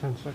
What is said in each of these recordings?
10 seconds.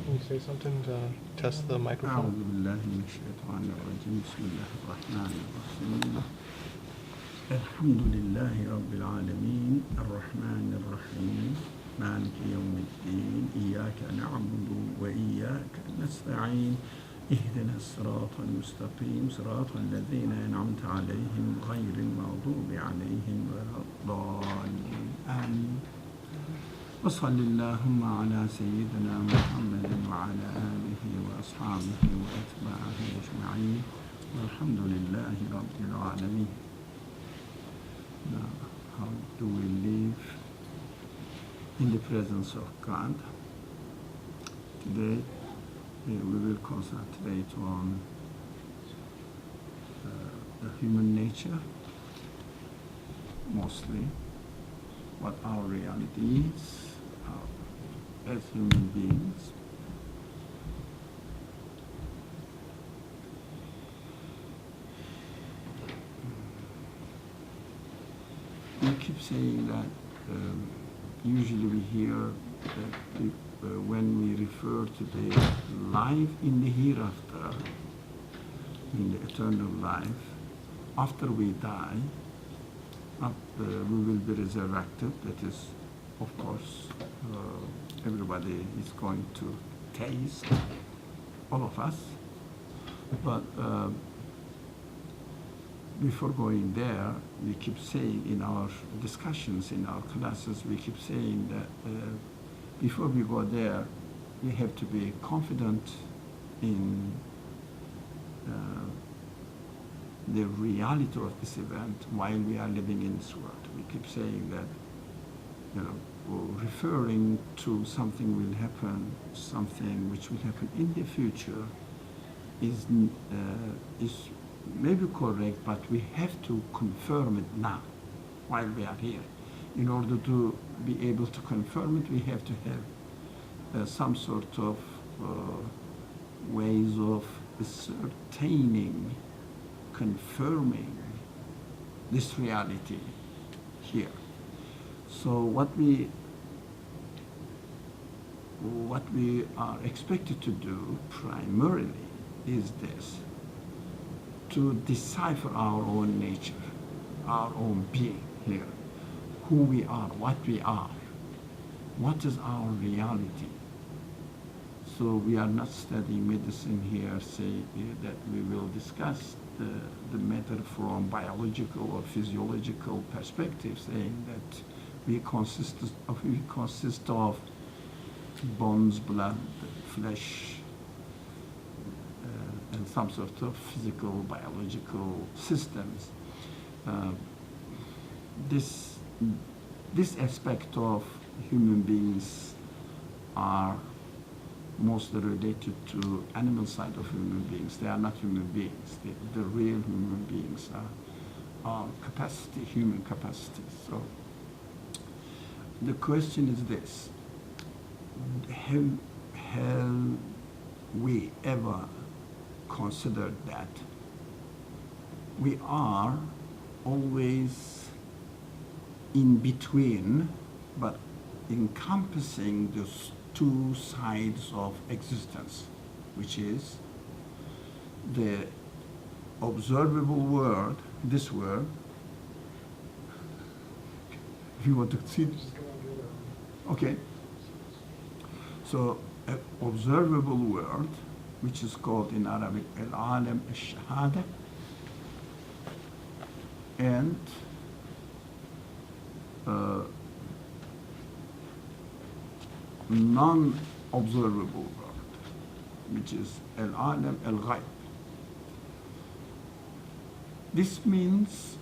Can you say something to test the أعوذ microphone? بالله من الشيطان الرجيم بسم الله الرحمن الرحيم الحمد لله رب العالمين الرحمن الرحيم مالك يوم الدين إياك نعبد وإياك نستعين اهدنا الصراط المستقيم صراط الذين أنعمت عليهم غير المغضوب عليهم ولا الضالين آمين وصل اللهم على سيدنا محمد وعلى آله وأصحابه وأتباعه أجمعين والحمد لله رب العالمين. Now, how do we live in the presence of God? Today, we will concentrate on the human nature, mostly, what our reality is as human beings. We keep saying that usually we hear that when we refer to the life in the hereafter, in the eternal life, after we die, we will be resurrected. That is, of course, everybody is going to taste, all of us. But before going there, we keep saying in our discussions, in our classes, we keep saying that before we go there, we have to be confident in the reality of this event while we are living in this world. We keep saying that, referring to something will happen, something which will happen in the future is maybe correct, but we have to confirm it now while we are here. In order to be able to confirm it, we have to have some sort of ways of ascertaining, confirming this reality here. So what we are expected to do primarily is this: to decipher our own nature, our own being here, who we are, what is our reality. So we are not studying medicine here, say that we will discuss the matter from biological or physiological perspective, saying that we consist of bones, blood, flesh, and some sort of physical, biological systems. This aspect of human beings are mostly related to animal side of human beings. They are not human beings. The real human beings are capacity, human capacity. So the question is this: have we ever considered that we are always in between, but encompassing those two sides of existence, which is the observable world, this world. If you want to see, okay. So, an observable world, which is called in Arabic al-alam al-shahada, and non-observable world, which is al-alam al-ghayb. This means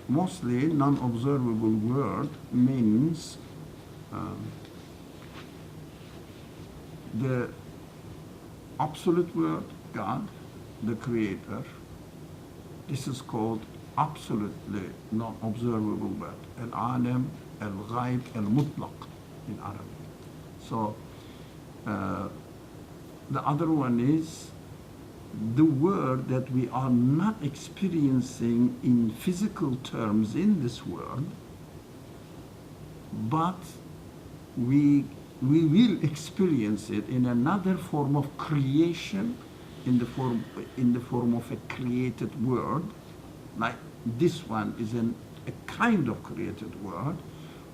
mostly non-observable world means the absolute word, God, the Creator. This is called absolutely non-observable word. Al-alam, al-ghaib, al-mutlaq in Arabic. So the other one is the world that we are not experiencing in physical terms in this world, but we will experience it in another form of creation, in the form of a created world. Like this one is a kind of created world,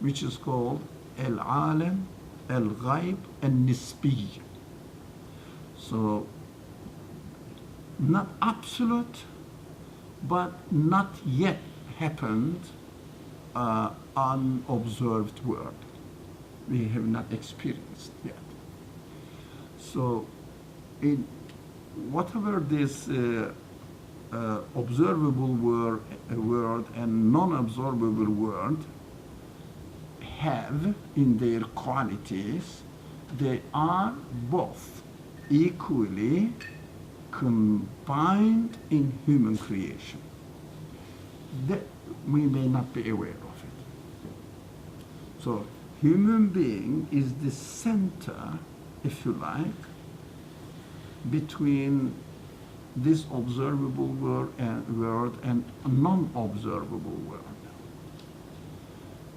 which is called al-alam, al-ghaib, and nisbi. So not absolute, but not yet happened unobserved world. We have not experienced yet. So in whatever this observable world and non-observable world have in their qualities, they are both equally combined in human creation. That we may not be aware of it. So human being is the center, if you like, between this observable world and non-observable world.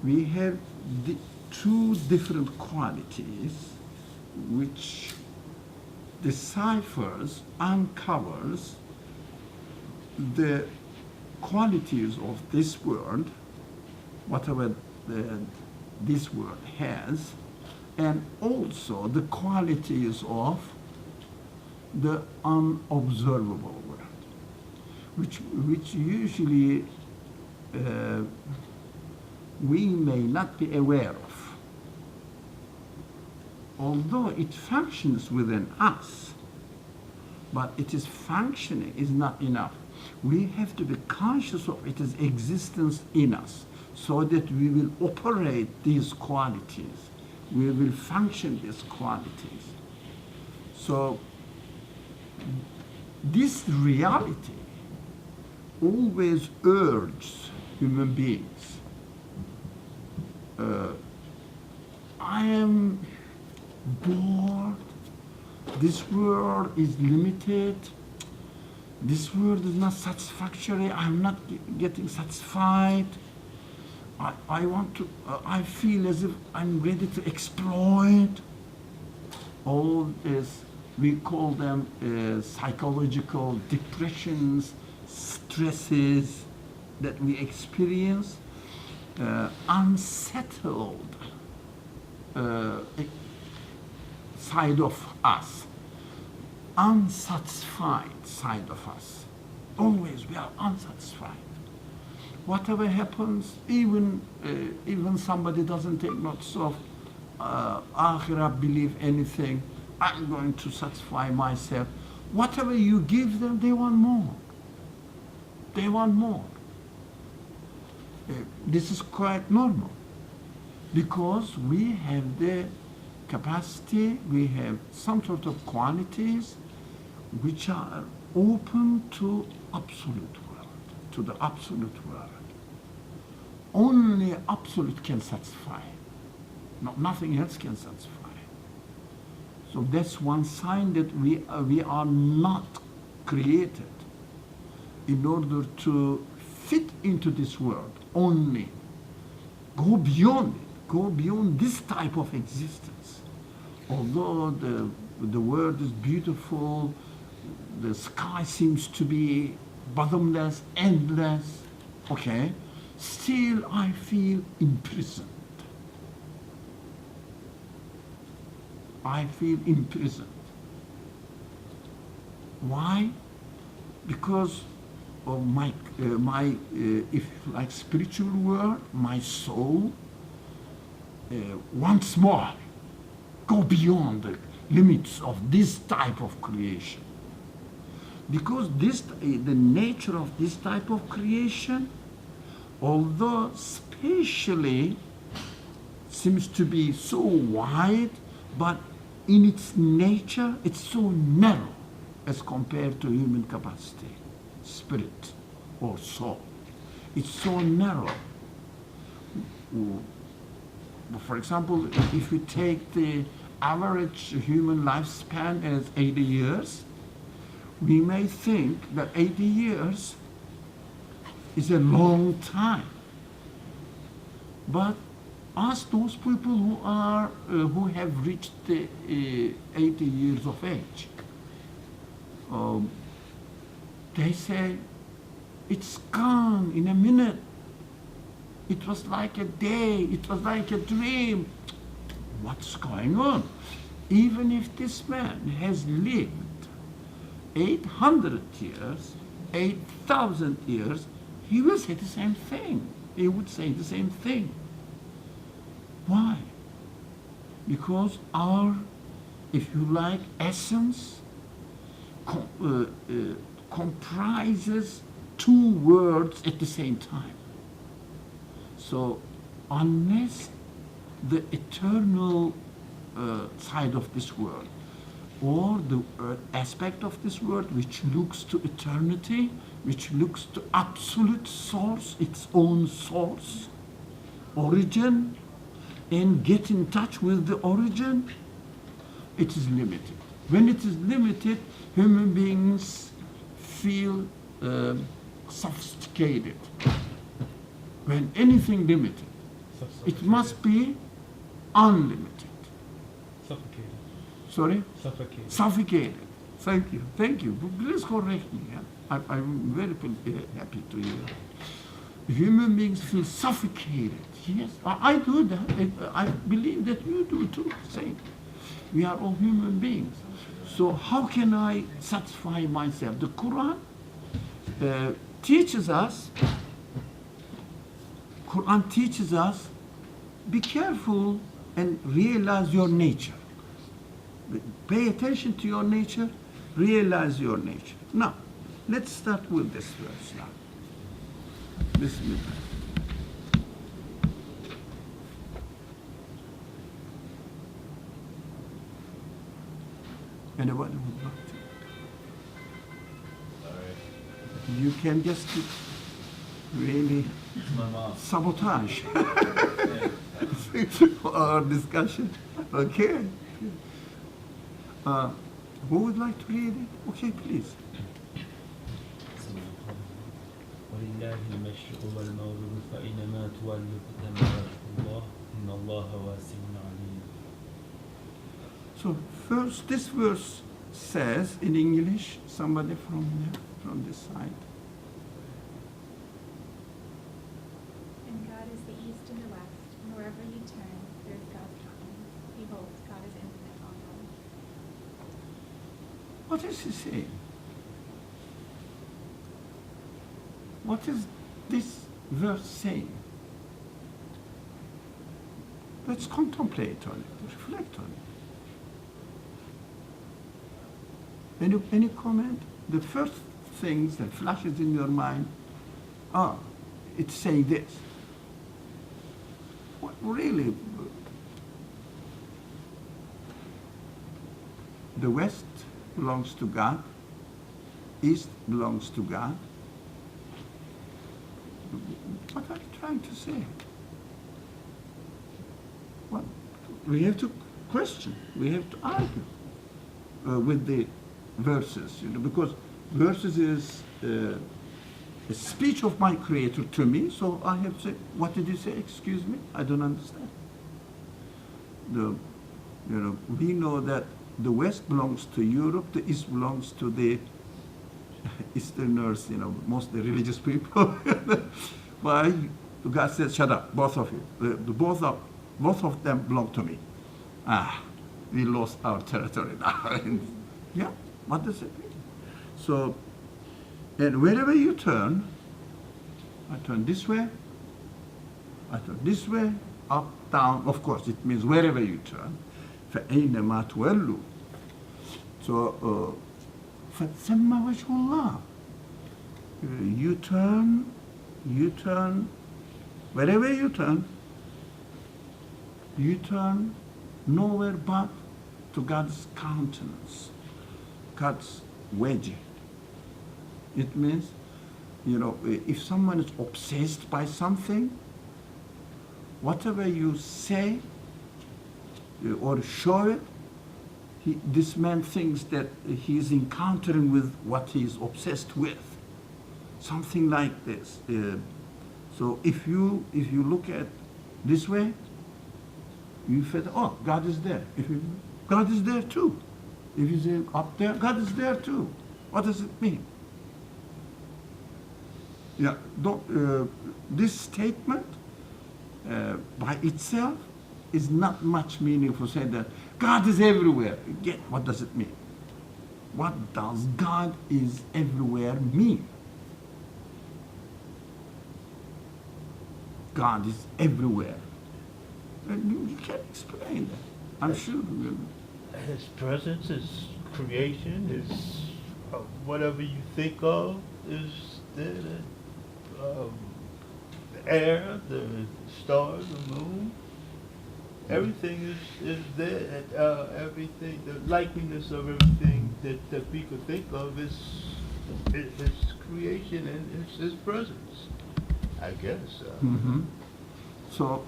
We have the two different qualities which deciphers, uncovers the qualities of this world, whatever this world has, and also the qualities of the unobservable world, which usually we may not be aware of. Although it functions within us, but its functioning is not enough. We have to be conscious of its existence in us so that we will operate these qualities. We will function these qualities. So this reality always urges human beings. I am bored. This world is limited. This world is not satisfactory. I'm not getting satisfied. I want to. I feel as if I'm ready to exploit. All this, we call them psychological depressions, stresses that we experience, unsettled side of us, unsatisfied side of us. Always we are unsatisfied. Whatever happens, even somebody doesn't take notice of akhirah, believe anything, I'm going to satisfy myself. Whatever you give them, they want more. They want more. This is quite normal because we have the capacity, we have some sort of qualities which are open to absolute world, to the absolute world. Only absolute can satisfy. Nothing else can satisfy. So that's one sign that we are not created in order to fit into this world only. Go beyond it. Go beyond this type of existence. Although the world is beautiful, the sky seems to be bottomless, endless, okay, still I feel imprisoned. I feel imprisoned. Why? Because of my if like spiritual world, my soul once more go beyond the limits of this type of creation. Because the nature of this type of creation, although spatially seems to be so wide, but in its nature, it's so narrow as compared to human capacity, spirit or soul. It's so narrow. For example, if we take the average human lifespan as 80 years, we may think that 80 years is a long time. But ask those people who have reached the 80 years of age. They say, it's gone in a minute. It was like a day, it was like a dream. What's going on? Even if this man has lived 800 years, 8,000 years, he will say the same thing. He would say the same thing. Why? Because our, if you like, essence comprises two words at the same time. So unless the eternal side of this world, or the aspect of this world which looks to eternity, which looks to absolute source, its own source, origin, and get in touch with the origin, it is limited. When it is limited, human beings feel sophisticated. When anything limited, it must be unlimited. Suffocated. Sorry? Suffocated. Suffocated. Thank you. Thank you. Please correct me. Yeah? I'm very happy to hear that. Human beings feel suffocated. Yes, I do that. I believe that you do too. Same. We are all human beings. So how can I satisfy myself? The Quran teaches us, be careful and realize your nature. Pay attention to your nature, realize your nature. Now, let's start with this verse now. Bismillah. Anyone would like to? You can just really sabotage our discussion. Okay. Who would like to read it? Okay, please. ولله المشرق والمغرب فأينما تولوا فتم وجه الله إن الله واسع عليم. So first, this verse says in English, somebody from this side. And God is the east and the west, and wherever you turn, there is God's countenance. Behold, God is infinite on knowledge. What is he saying? What is this verse saying? Let's contemplate on it, reflect on it. Any comment? The first things that flashes in your mind, it's saying this. What really? The West belongs to God, East belongs to God. What are you trying to say? Well, we have to question, we have to argue with the verses, because verses is a speech of my Creator to me, so I have to say, what did you say? Excuse me, I don't understand. We know that the West belongs to Europe, the East belongs to the Easterners, mostly religious people. Why? God said, shut up, both of you. Both of them belong to me. We lost our territory now. Yeah, what does it mean? So, and wherever you turn, I turn this way, I turn this way, up, down. Of course, it means wherever you turn. فَأَيْنَمَا تُوَلُّوا. So, فَتْسَمَّ وَجْهُ اللَّهِ. You turn, wherever you turn nowhere but to God's countenance, God's wajh. It means, if someone is obsessed by something, whatever you say or show it, this man thinks that he is encountering with what he is obsessed with. Something like this. So if you look at this way, you feel, oh, God is there. God is there too. If you say up there, God is there too. What does it mean? Yeah, this statement by itself is not much meaningful. Say that God is everywhere. Again, what does it mean? What does God is everywhere mean? God is everywhere. And you can't explain that. I'm sure. His presence, His creation, His whatever you think of is there. The air, the stars, the moon, everything is there. Everything, the likeliness of everything that we could think of is His creation and it's His presence. I guess. Mm-hmm. So,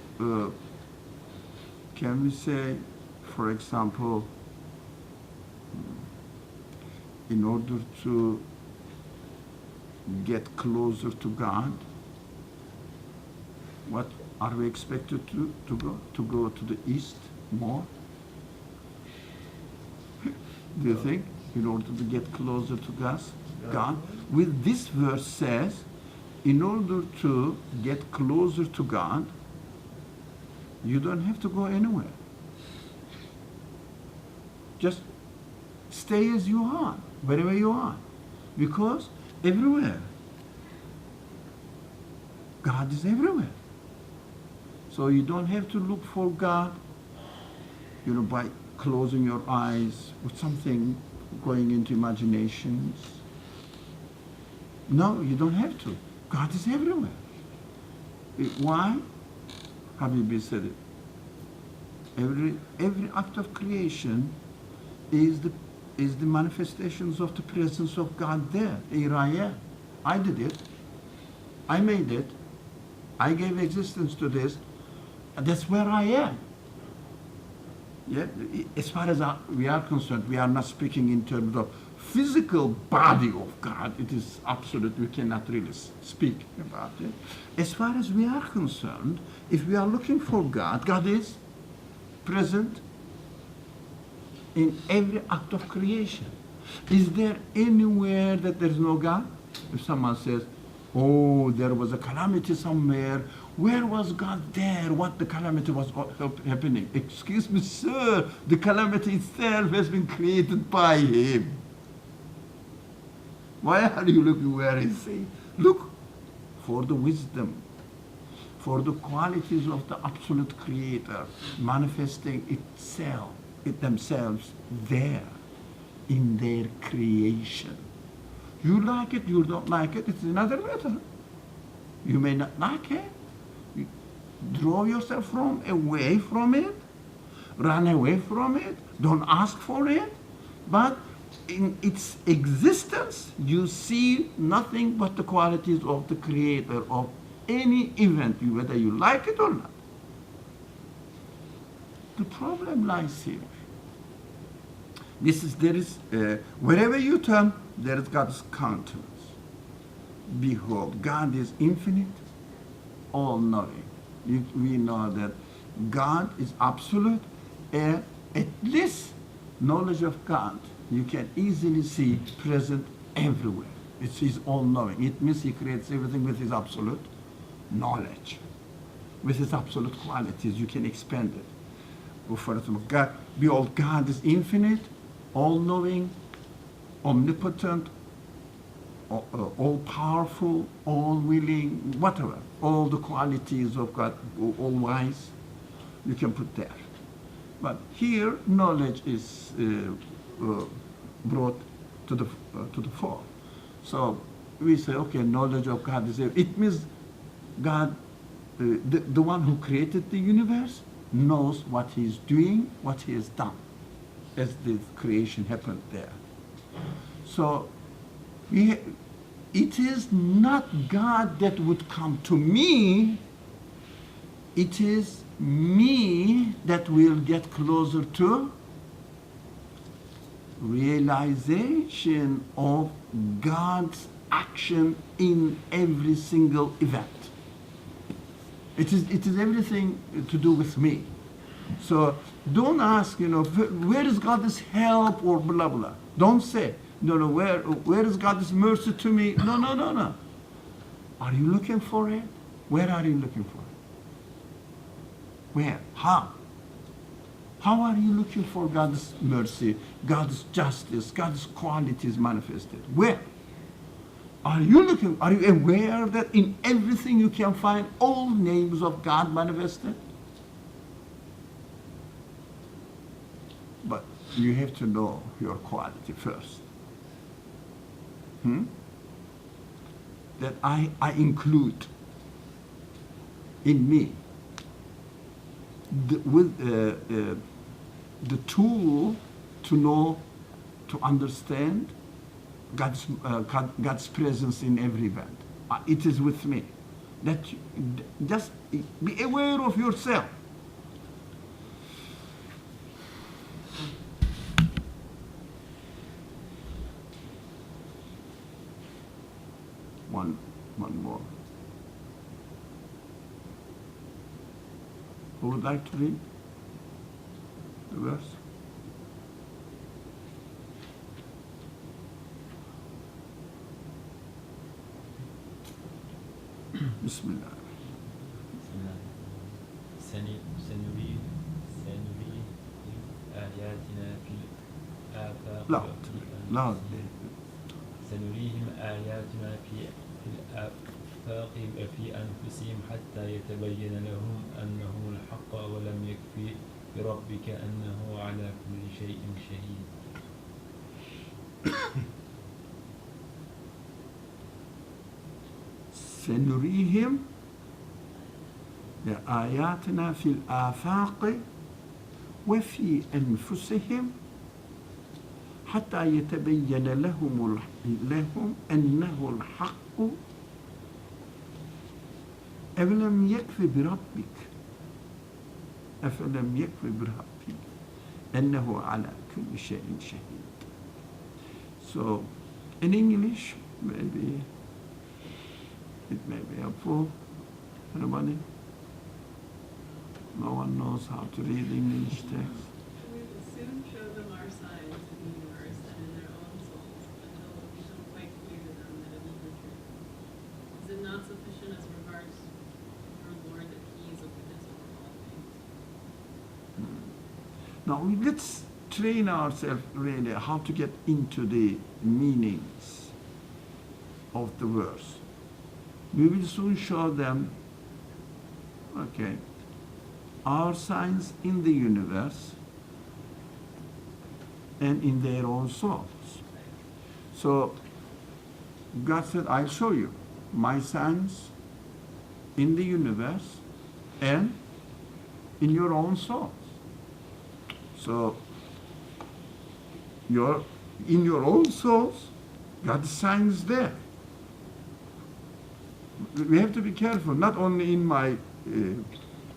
can we say, for example, in order to get closer to God, what are we expected to go? To go to the east more? Do you think? In order to get closer to God? With this verse says, in order to get closer to God, you don't have to go anywhere. Just stay as you are, wherever you are. Because everywhere, God is everywhere. So you don't have to look for God, by closing your eyes with something going into imaginations. No, you don't have to. God is everywhere. Why? Habibi said it. Every act of creation is the manifestations of the presence of God there. Here I am. I did it. I made it. I gave existence to this. That's where I am. Yeah? As far as we are concerned, we are not speaking in terms of physical body of God. It is absolute. We cannot really speak about it. As far as we are concerned, if we are looking for God, God is present in every act of creation. Is there anywhere that there is no God? If someone says, oh, there was a calamity somewhere, where was God there? What the calamity was happening? Excuse me, sir, the calamity itself has been created by Him. Why are you looking where He says? Look for the wisdom, for the qualities of the absolute Creator manifesting themselves there in their creation. You like it, you don't like it, it's another matter. You may not like it. You draw yourself away from it, run away from it, don't ask for it, but in its existence, you see nothing but the qualities of the Creator of any event, whether you like it or not. The problem lies here. Wherever you turn, there is God's countenance. Behold, God is infinite, all-knowing. We know that God is absolute, and at this knowledge of God, you can easily see present everywhere. It's His all-knowing. It means He creates everything with His absolute knowledge, with His absolute qualities. You can expand it. For example, God, behold, God is infinite, all-knowing, omnipotent, all-powerful, all-willing, whatever. All the qualities of God, all-wise, you can put there. But here, knowledge is brought to the fore. So we say, okay, knowledge of God is everything. It means God, the one who created the universe, knows what he's doing, what he has done, as the creation happened there. So it is not God that would come to me, it is me that will get closer to realization of God's action in every single event. It is everything to do with me. So don't ask, where is God's help or blah blah. Don't say, no, where is God's mercy to me? No. Are you looking for it? Where are you looking for it? Where? How? How are you looking for God's mercy, God's justice, God's qualities manifested? Where? Are you aware that in everything you can find all names of God manifested? But you have to know your quality first. That I include in me the tool to know, to understand God's presence in every event. It is with me. Just be aware of yourself. One more. Who would like to read the verse? Bismillah. سنريهم آياتنا في الآفاق Loudly. سنريهم آياتنا في الآفاق وفي أنفسهم حتى يتبين لهم أنه الحق ولم يكفي بربك أنه على كل شيء شهيد. سنريهم آياتنا في الآفاق وفي أنفسهم حتى يتبين لهم أنه الحق أفلم يكفي بربك أنه على كل شيء شهيد. So in English maybe it may be helpful. Anybody? No one knows how to read English text. We will soon show them our signs in the universe and in their own souls until it will become quite clear to them that it is the truth. Is it not sufficient as regards our Lord that He is a witness over all things? Now let's train ourselves really how to get into the meanings of the verse. We will soon show them, okay, our signs in the universe and in their own souls. So God said, I'll show you my signs in the universe and in your own souls. So in your own souls, God's signs there. We have to be careful, not only in my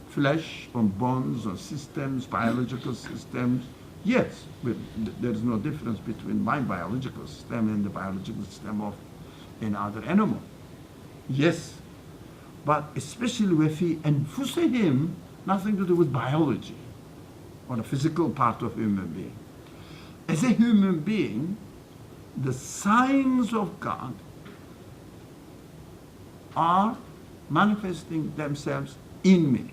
flesh, on bones, on systems, biological systems. Yes, but there's no difference between my biological system and the biological system of another animal. Yes, but especially وفي أنفسهم, nothing to do with biology or the physical part of human being. As a human being, the signs of God are manifesting themselves in me.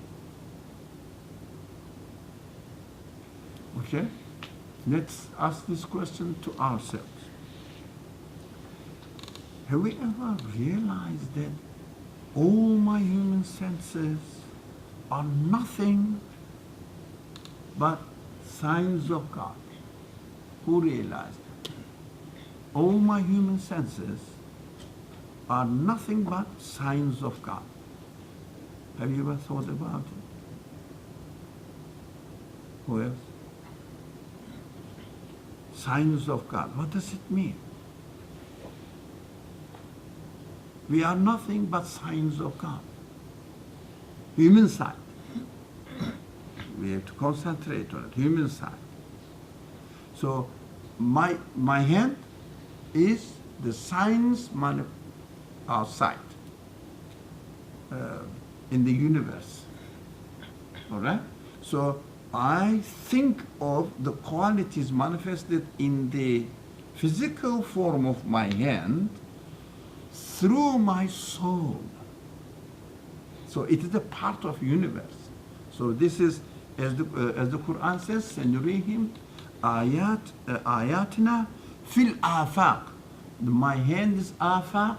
Okay? Let's ask this question to ourselves. Have we ever realized that all my human senses are nothing but signs of God? Who realized that? all my human senses are nothing but signs of God. Have you ever thought about it? Who else? Signs of God. What does it mean? We are nothing but signs of God. Human side. We have to concentrate on it. Human side. So my hand is the signs outside in the universe. All right? So I think of the qualities manifested in the physical form of my hand through my soul. So it is a part of universe. So this is, as the Quran says, سَنُرِيهِمْ آيَاتِنَا فِي الْآفَاقِ. My hand is afaq,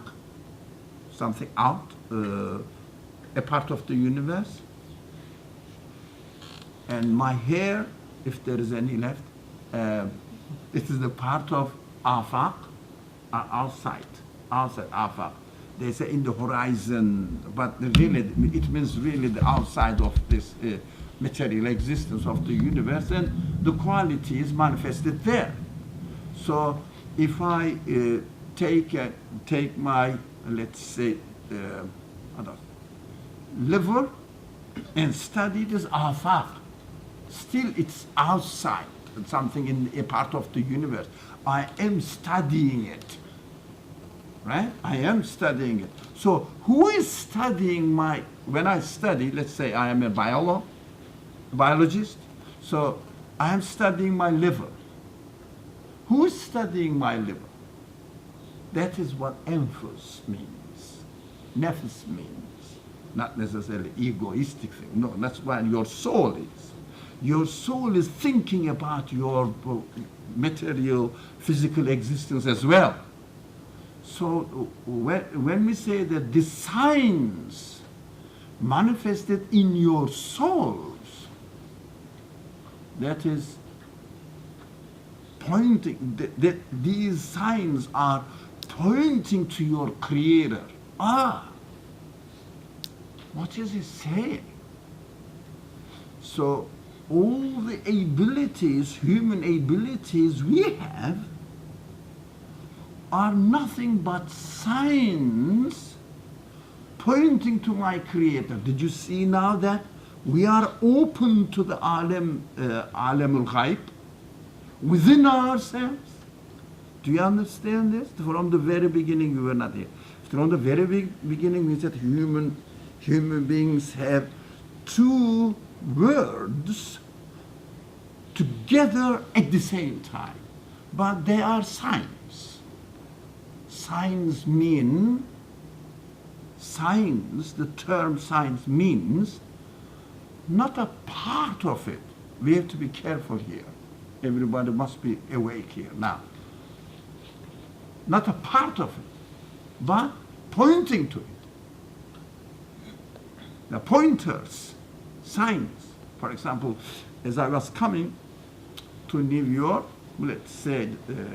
something out, a part of the universe. And my hair, if there is any left, it is a part of afaq, outside afaq. They say in the horizon, but really it means really the outside of this material existence of the universe, and the quality is manifested there. So if I take my, let's say, liver and study this afaq, still it's outside, something in a part of the universe. I am studying it, right? I am studying it. So who is studying when I study, let's say I am a biologist, so I am studying my liver. Who is studying my liver? That is what emphas means. Nefs means. Not necessarily egoistic thing. No, that's what your soul is. Your soul is thinking about your material, physical existence as well. So when we say that the signs manifested in your souls, that is pointing, that these signs are pointing to your Creator. What is he saying? So all the abilities, human abilities we have, are nothing but signs pointing to my Creator. Did you see now that we are open to the alam al-ghaib within ourselves? Do you understand this? From the very beginning we were not here. From the very beginning we said human beings have two words together at the same time, but they are signs. Signs, the term signs means not a part of it. We have to be careful here. Everybody must be awake here now. Not a part of it, but pointing to it. The pointers, signs. For example, as I was coming to New York, let's say,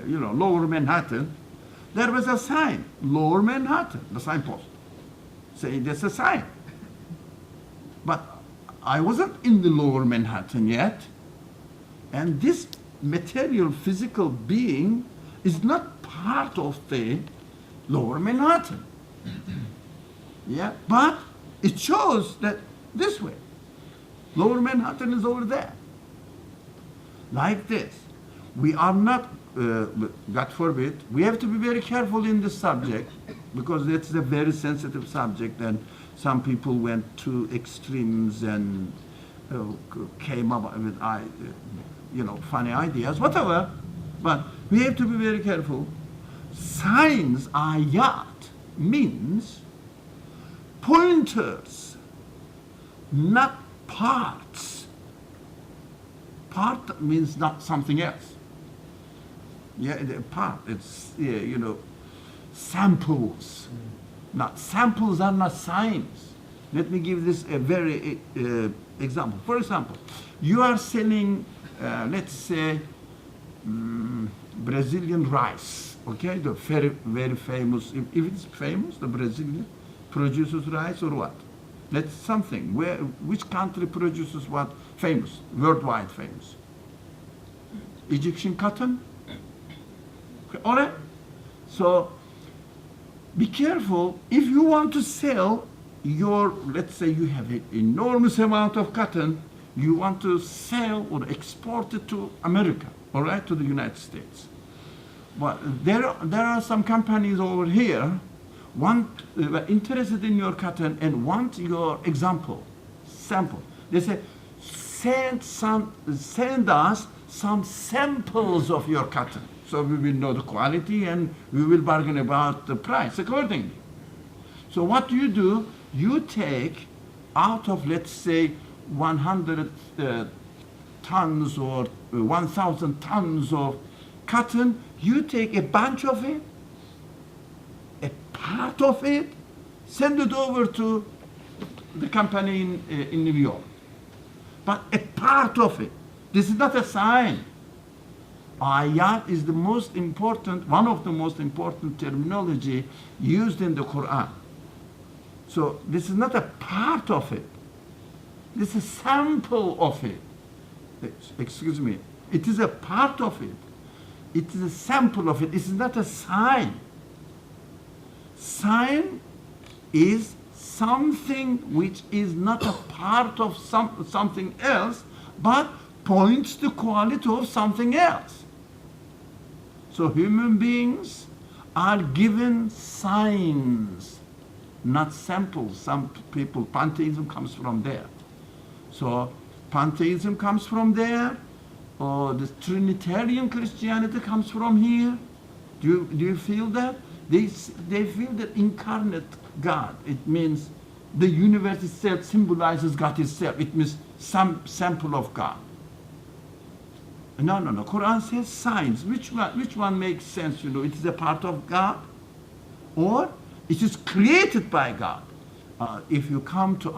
Lower Manhattan, there was a sign, Lower Manhattan, the signpost, saying that's a sign. But I wasn't in the Lower Manhattan yet, and this material, physical being is not part of the Lower Manhattan. Yeah, but it shows that this way, Lower Manhattan is over there. Like this. We are not, God forbid, we have to be very careful in this subject because it's a very sensitive subject and some people went to extremes and came up with funny ideas, whatever. But we have to be very careful. Signs, ayat, means pointers, not parts. Part means not something else. Yeah, the part, it's, samples. Not samples are not signs. Let me give this a very example. For example, you are selling, let's say, Brazilian rice Okay, the very, very famous, if it's famous, the Brazilian produces rice or what? That's something. Which country produces what? Famous, worldwide famous. Egyptian cotton? Okay, all right? So, be careful. If you want to sell your, let's say you have an enormous amount of cotton, you want to sell or export it to America, all right, to the United States. But there are some companies over here interested in your cotton and want your sample. They say, send us some samples of your cotton, so we will know the quality and we will bargain about the price accordingly. So what do? You take out of, let's say, 100 tons or 1,000 tons of cotton, you take a bunch of it, a part of it, send it over to the company in New York. But a part of it. This is not a sign. Ayat is the most important, one of the most important terminology used in the Quran. So this is not a part of it. This is a sample of it. Excuse me. It is a part of it. It is a sample of it. It is not a sign. Sign is something which is not a part of something else, but points to quality of something else. So human beings are given signs, not samples. Some people, pantheism comes from there. So pantheism comes from there, or the Trinitarian Christianity comes from here. Do you feel that? They feel that incarnate God, it means the universe itself symbolizes God itself. It means some sample of God. No. Quran says signs. Which one makes sense? It is a part of God, or it is created by God. If you come to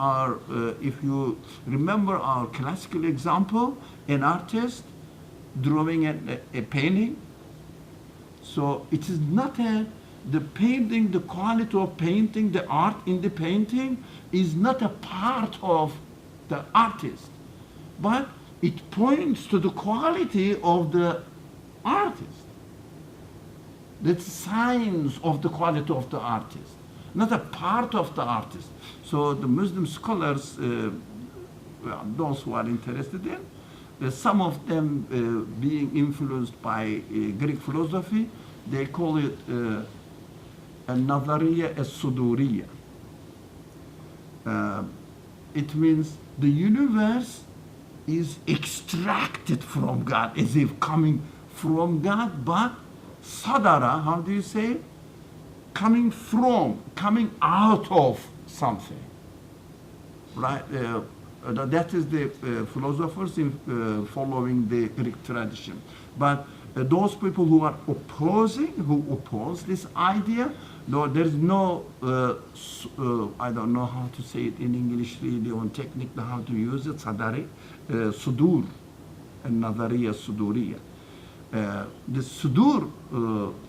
if you remember our classical example, an artist drawing a painting. So it is not the painting, the quality of painting, the art in the painting is not a part of the artist, but it points to the quality of the artist. That's signs of the quality of the artist, not a part of the artist. So the Muslim scholars, those who are interested in, some of them being influenced by Greek philosophy, they call it al-Nadariya al-Suduriya. It means the universe is extracted from God, as if coming from God, but sadara, how do you say it? Coming out of something, right? That is the philosophers following the Greek tradition. But those people who oppose this idea, no, there's no, I don't know how to say it in English really, on technically how to use it, sudur, and nadariya suduriya. The sudur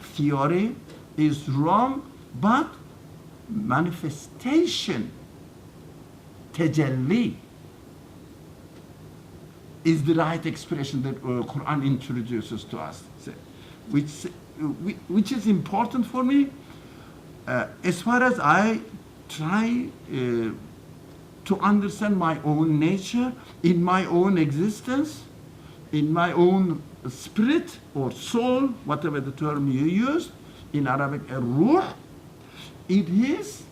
theory is wrong, but manifestation, tajalli, is the right expression that Quran introduces to us, which is important for me. As far as I try to understand my own nature, in my own existence, in my own spirit or soul, whatever the term you use, in Arabic, ruh, it is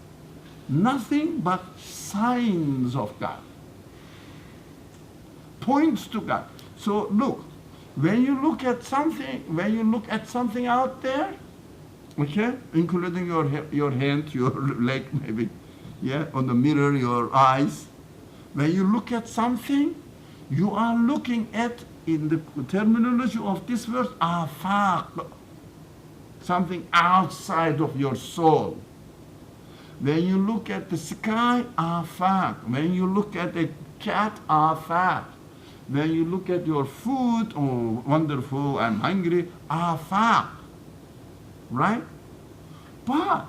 nothing but signs of God. Points to God. So look, when you look at something out there, okay, including your hand, your leg, maybe, yeah, on the mirror, your eyes. When you look at something, you are looking at, in the terminology of this verse, afaq, something outside of your soul. When you look at the sky, afaq. When you look at a cat, afaq. When you look at your food, oh, wonderful, I'm hungry, afaq. right? But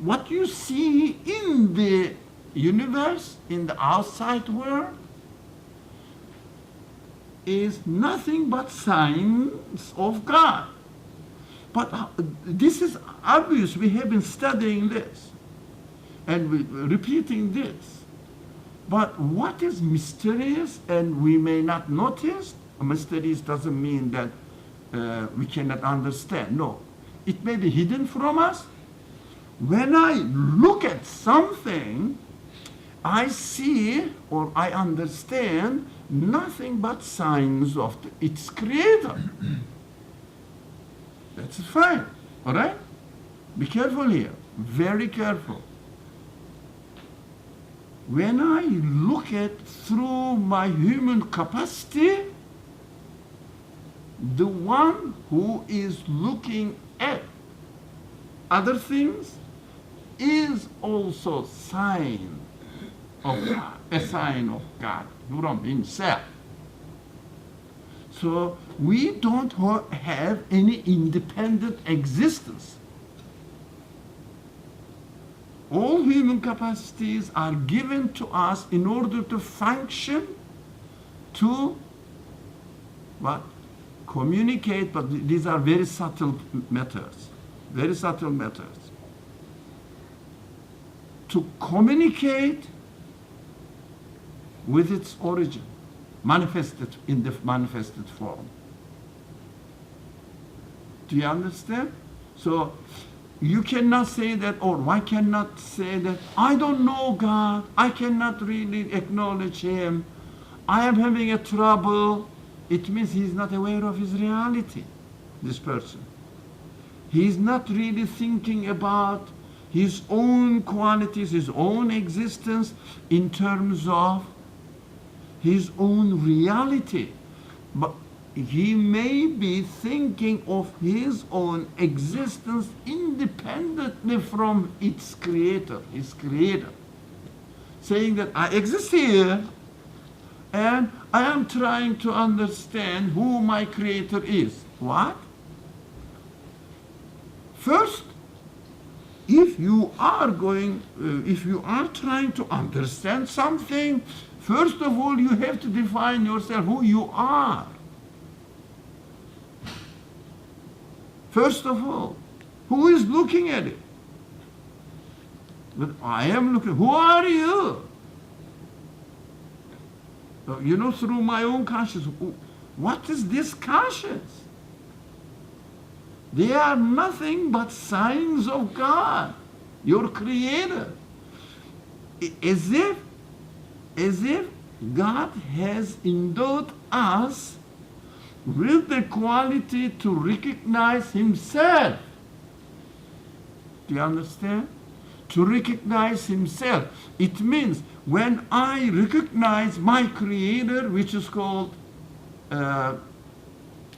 what you see in the universe, in the outside world, is nothing but signs of God. But this is obvious. We have been studying this and repeating this. But what is mysterious and we may not notice, mysterious doesn't mean that we cannot understand. No, it may be hidden from us. When I look at something, I see or I understand nothing but signs of its creator. That's fine, all right? Be careful here, very careful. When I look at through my human capacity, the one who is looking at other things is also sign of God, a sign of God from himself. So we don't have any independent existence. All human capacities are given to us in order to function, to what? Communicate, but these are very subtle methods, very subtle methods. To communicate with its origin, manifested in the manifested form. Do you understand? So you cannot say that, or I cannot say that, I don't know God, I cannot really acknowledge him, I am having a trouble. It means he's not aware of his reality, this person. He's not really thinking about his own qualities, his own existence in terms of his own reality. But he may be thinking of his own existence independently from its creator, his creator. Saying that I exist here and I am trying to understand who my creator is. What? First, if you are trying to understand something, first of all, you have to define yourself who you are. First of all, who is looking at it? But I am looking. Who are you? Through my own consciousness. What is this conscience? They are nothing but signs of God, your creator. As if God has endowed us with the quality to recognize himself. Do you understand? To recognize himself. It means when I recognize my creator, which is called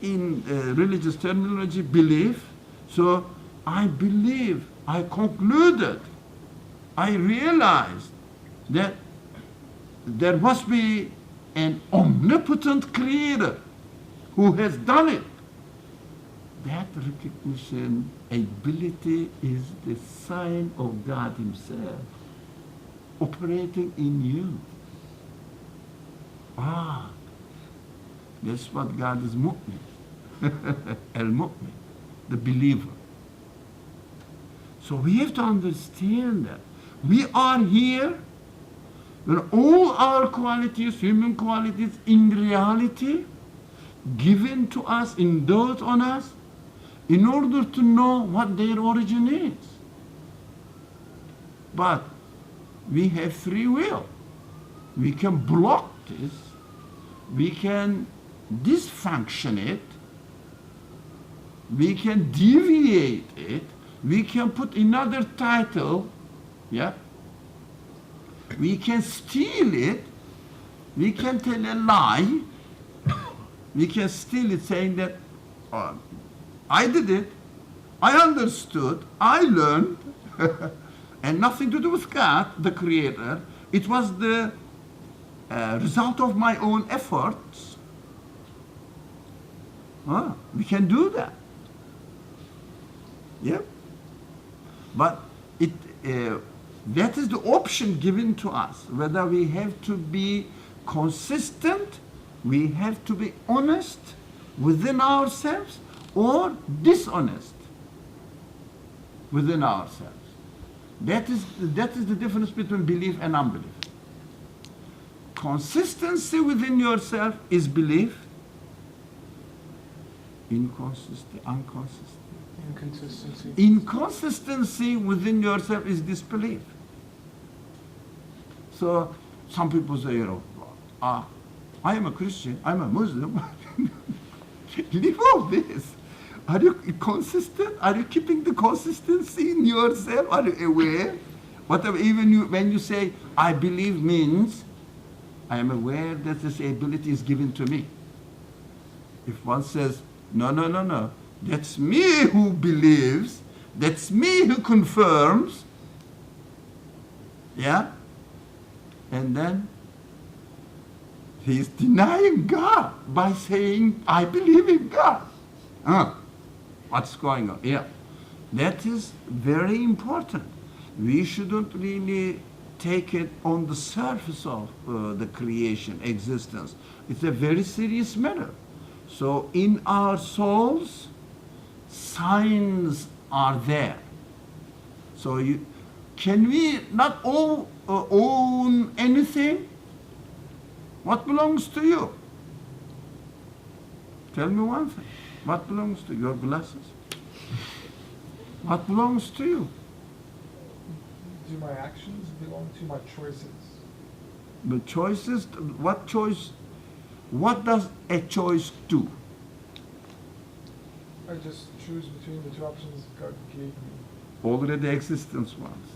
in religious terminology, belief. So I believe, I concluded, I realized that there must be an omnipotent creator who has done it. That recognition, ability is the sign of God himself operating in you. That's what God is mu'min. Al-mu'min, the believer. So we have to understand that. We are here when all our qualities, human qualities, in reality, given to us, endowed on us, in order to know what their origin is. But we have free will. We can block this. We can dysfunction it. We can deviate it. We can put another title. Yeah. We can steal it. We can tell a lie. We can steal it saying that I did it, I understood, I learned, and nothing to do with God, the creator. It was the result of my own efforts. We can do that. Yeah. But that is the option given to us, whether we have to be consistent, we have to be honest within ourselves, or dishonest within ourselves. That is the difference between belief and unbelief. Consistency within yourself is belief. Inconsistency within yourself is disbelief. So some people say, I am a Christian, I'm a Muslim. Leave all this. Are you consistent? Are you keeping the consistency in yourself? Are you aware? Whatever, even when you say, I believe, means I am aware that this ability is given to me. If one says, no, that's me who believes, that's me who confirms, yeah? And then he's denying God by saying, I believe in God. What's going on? Yeah, that is very important. We shouldn't really take it on the surface of the creation, existence. It's a very serious matter. So in our souls, signs are there. So can we not all own anything? What belongs to you? Tell me one thing. What belongs to you? Your glasses? What belongs to you? Do my actions belong to my choices? The choices, what choice, what does a choice do? I just choose between the two options God gave me. Already existence ones.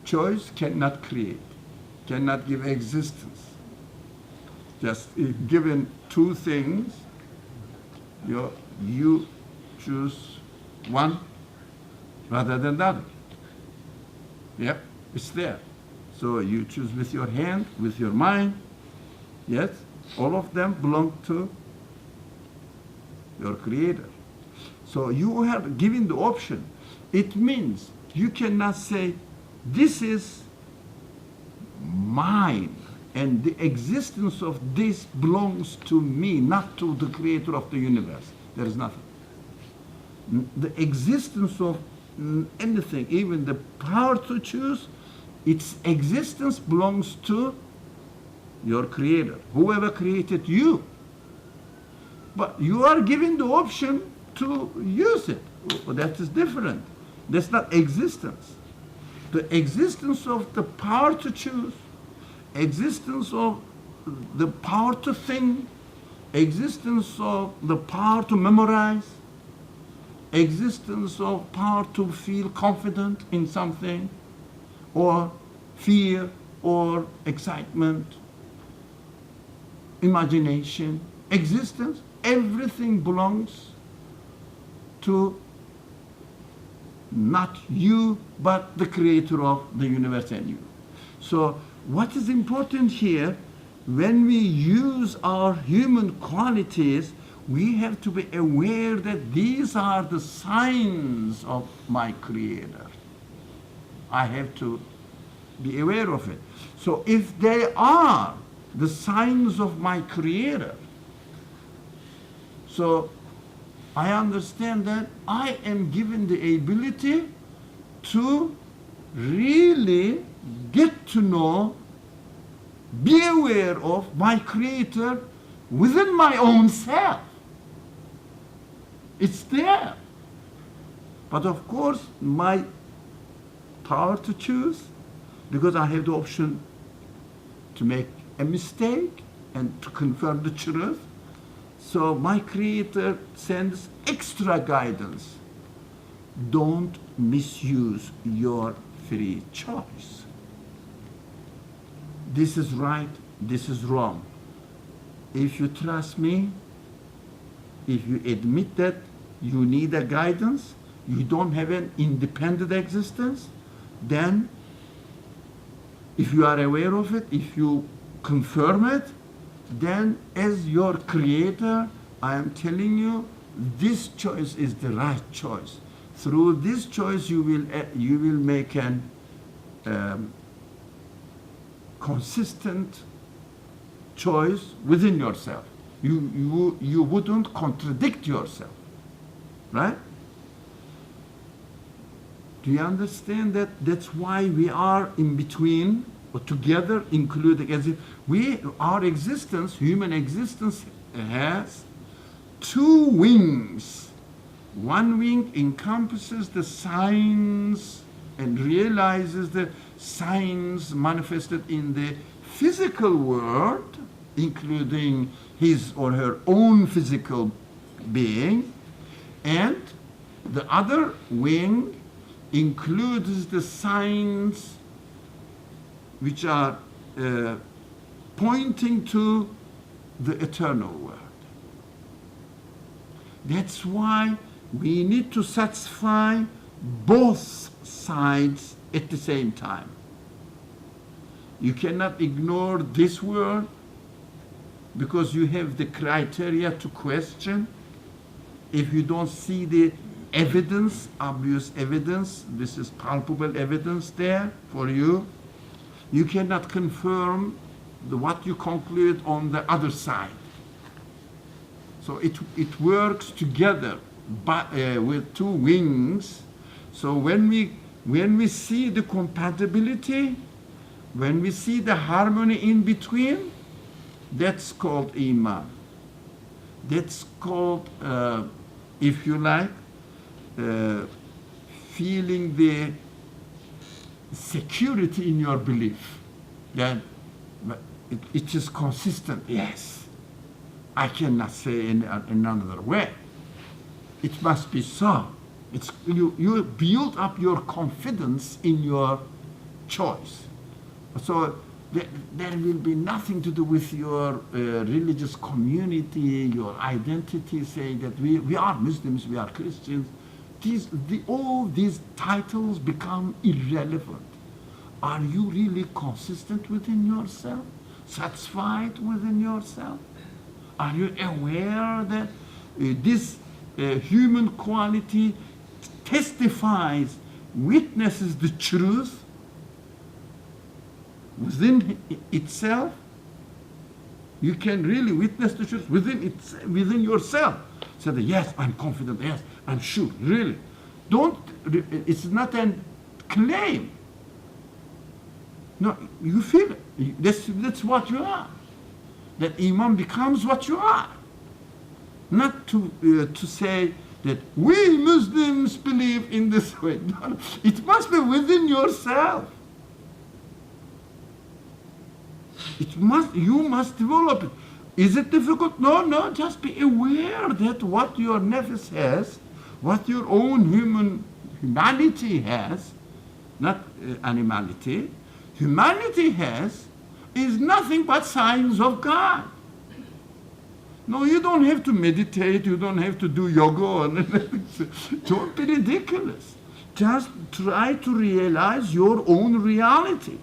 Choice cannot create, cannot give existence. Just given two things, you choose one rather than the other. Yep, it's there. So you choose with your hand, with your mind. Yes, all of them belong to your Creator. So you have given the option. It means you cannot say, this is mine, and the existence of this belongs to me, not to the Creator of the universe. There is nothing. The existence of anything, even the power to choose, its existence belongs to your Creator, whoever created you. But you are given the option to use it. That is different. That's not existence. The existence of the power to choose, existence of the power to think, existence of the power to memorize, existence of power to feel confident in something, or fear, or excitement, imagination, existence, everything belongs to not you, but the Creator of the universe and you. So what is important here, when we use our human qualities, we have to be aware that these are the signs of my Creator. I have to be aware of it. So if they are the signs of my Creator, so I understand that I am given the ability to really get to know, be aware of my Creator within my own self. It's there. But of course, my power to choose, because I have the option to make a mistake and to confirm the truth. So my Creator sends extra guidance. Don't misuse your free choice. This is right, this is wrong. If you trust me, if you admit that you need a guidance, you don't have an independent existence, then if you are aware of it, if you confirm it, then as your Creator, I am telling you, this choice is the right choice. through this choice you will make an consistent choice within yourself. You wouldn't contradict yourself, right? Do you understand that? That's why we are in between or together, including, as if our existence, human existence, has two wings. One wing encompasses the signs and realizes the signs manifested in the physical world, including his or her own physical being, and the other wing includes the signs which are pointing to the eternal world. That's why we need to satisfy both sides at the same time. You cannot ignore this world because you have the criteria to question. If you don't see the evidence, obvious evidence, this is palpable evidence there for you, you cannot confirm what you conclude on the other side. So it works together with two wings. So when we see the compatibility, when we see the harmony in between, that's called iman. That's called, if you like, feeling the security in your belief. That it is consistent, yes. I cannot say in another way. It must be so. You build up your confidence in your choice. So there will be nothing to do with your religious community, your identity, saying that we are Muslims, we are Christians. All these titles become irrelevant. Are you really consistent within yourself? Satisfied within yourself? Are you aware that this human quality testifies, witnesses the truth within itself? You can really witness the truth within yourself. Say that, yes, I'm confident, yes, I'm sure, really. It's not a claim. No, you feel it. That's what you are. That iman becomes what you are. Not to say that we Muslims believe in this way. No, it must be within yourself. You must develop it. Is it difficult? No, just be aware that what your nefs has, what your own humanity has, not animality, humanity has, is nothing but signs of God. No, you don't have to meditate, you don't have to do yoga. Don't be ridiculous. Just try to realize your own reality.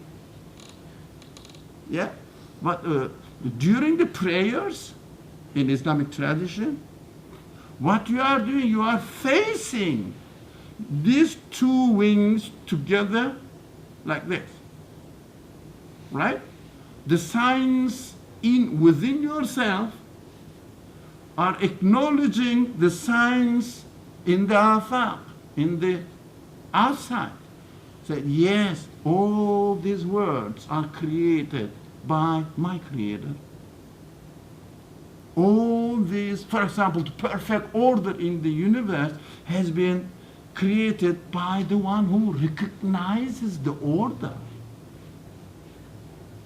Yeah? But during the prayers in Islamic tradition, what you are doing, you are facing these two wings together like this. Right? The signs within yourself are acknowledging the signs in the afaq, in the outside. Say, yes, all these words are created by my Creator. All these, for example, the perfect order in the universe has been created by the one who recognizes the order.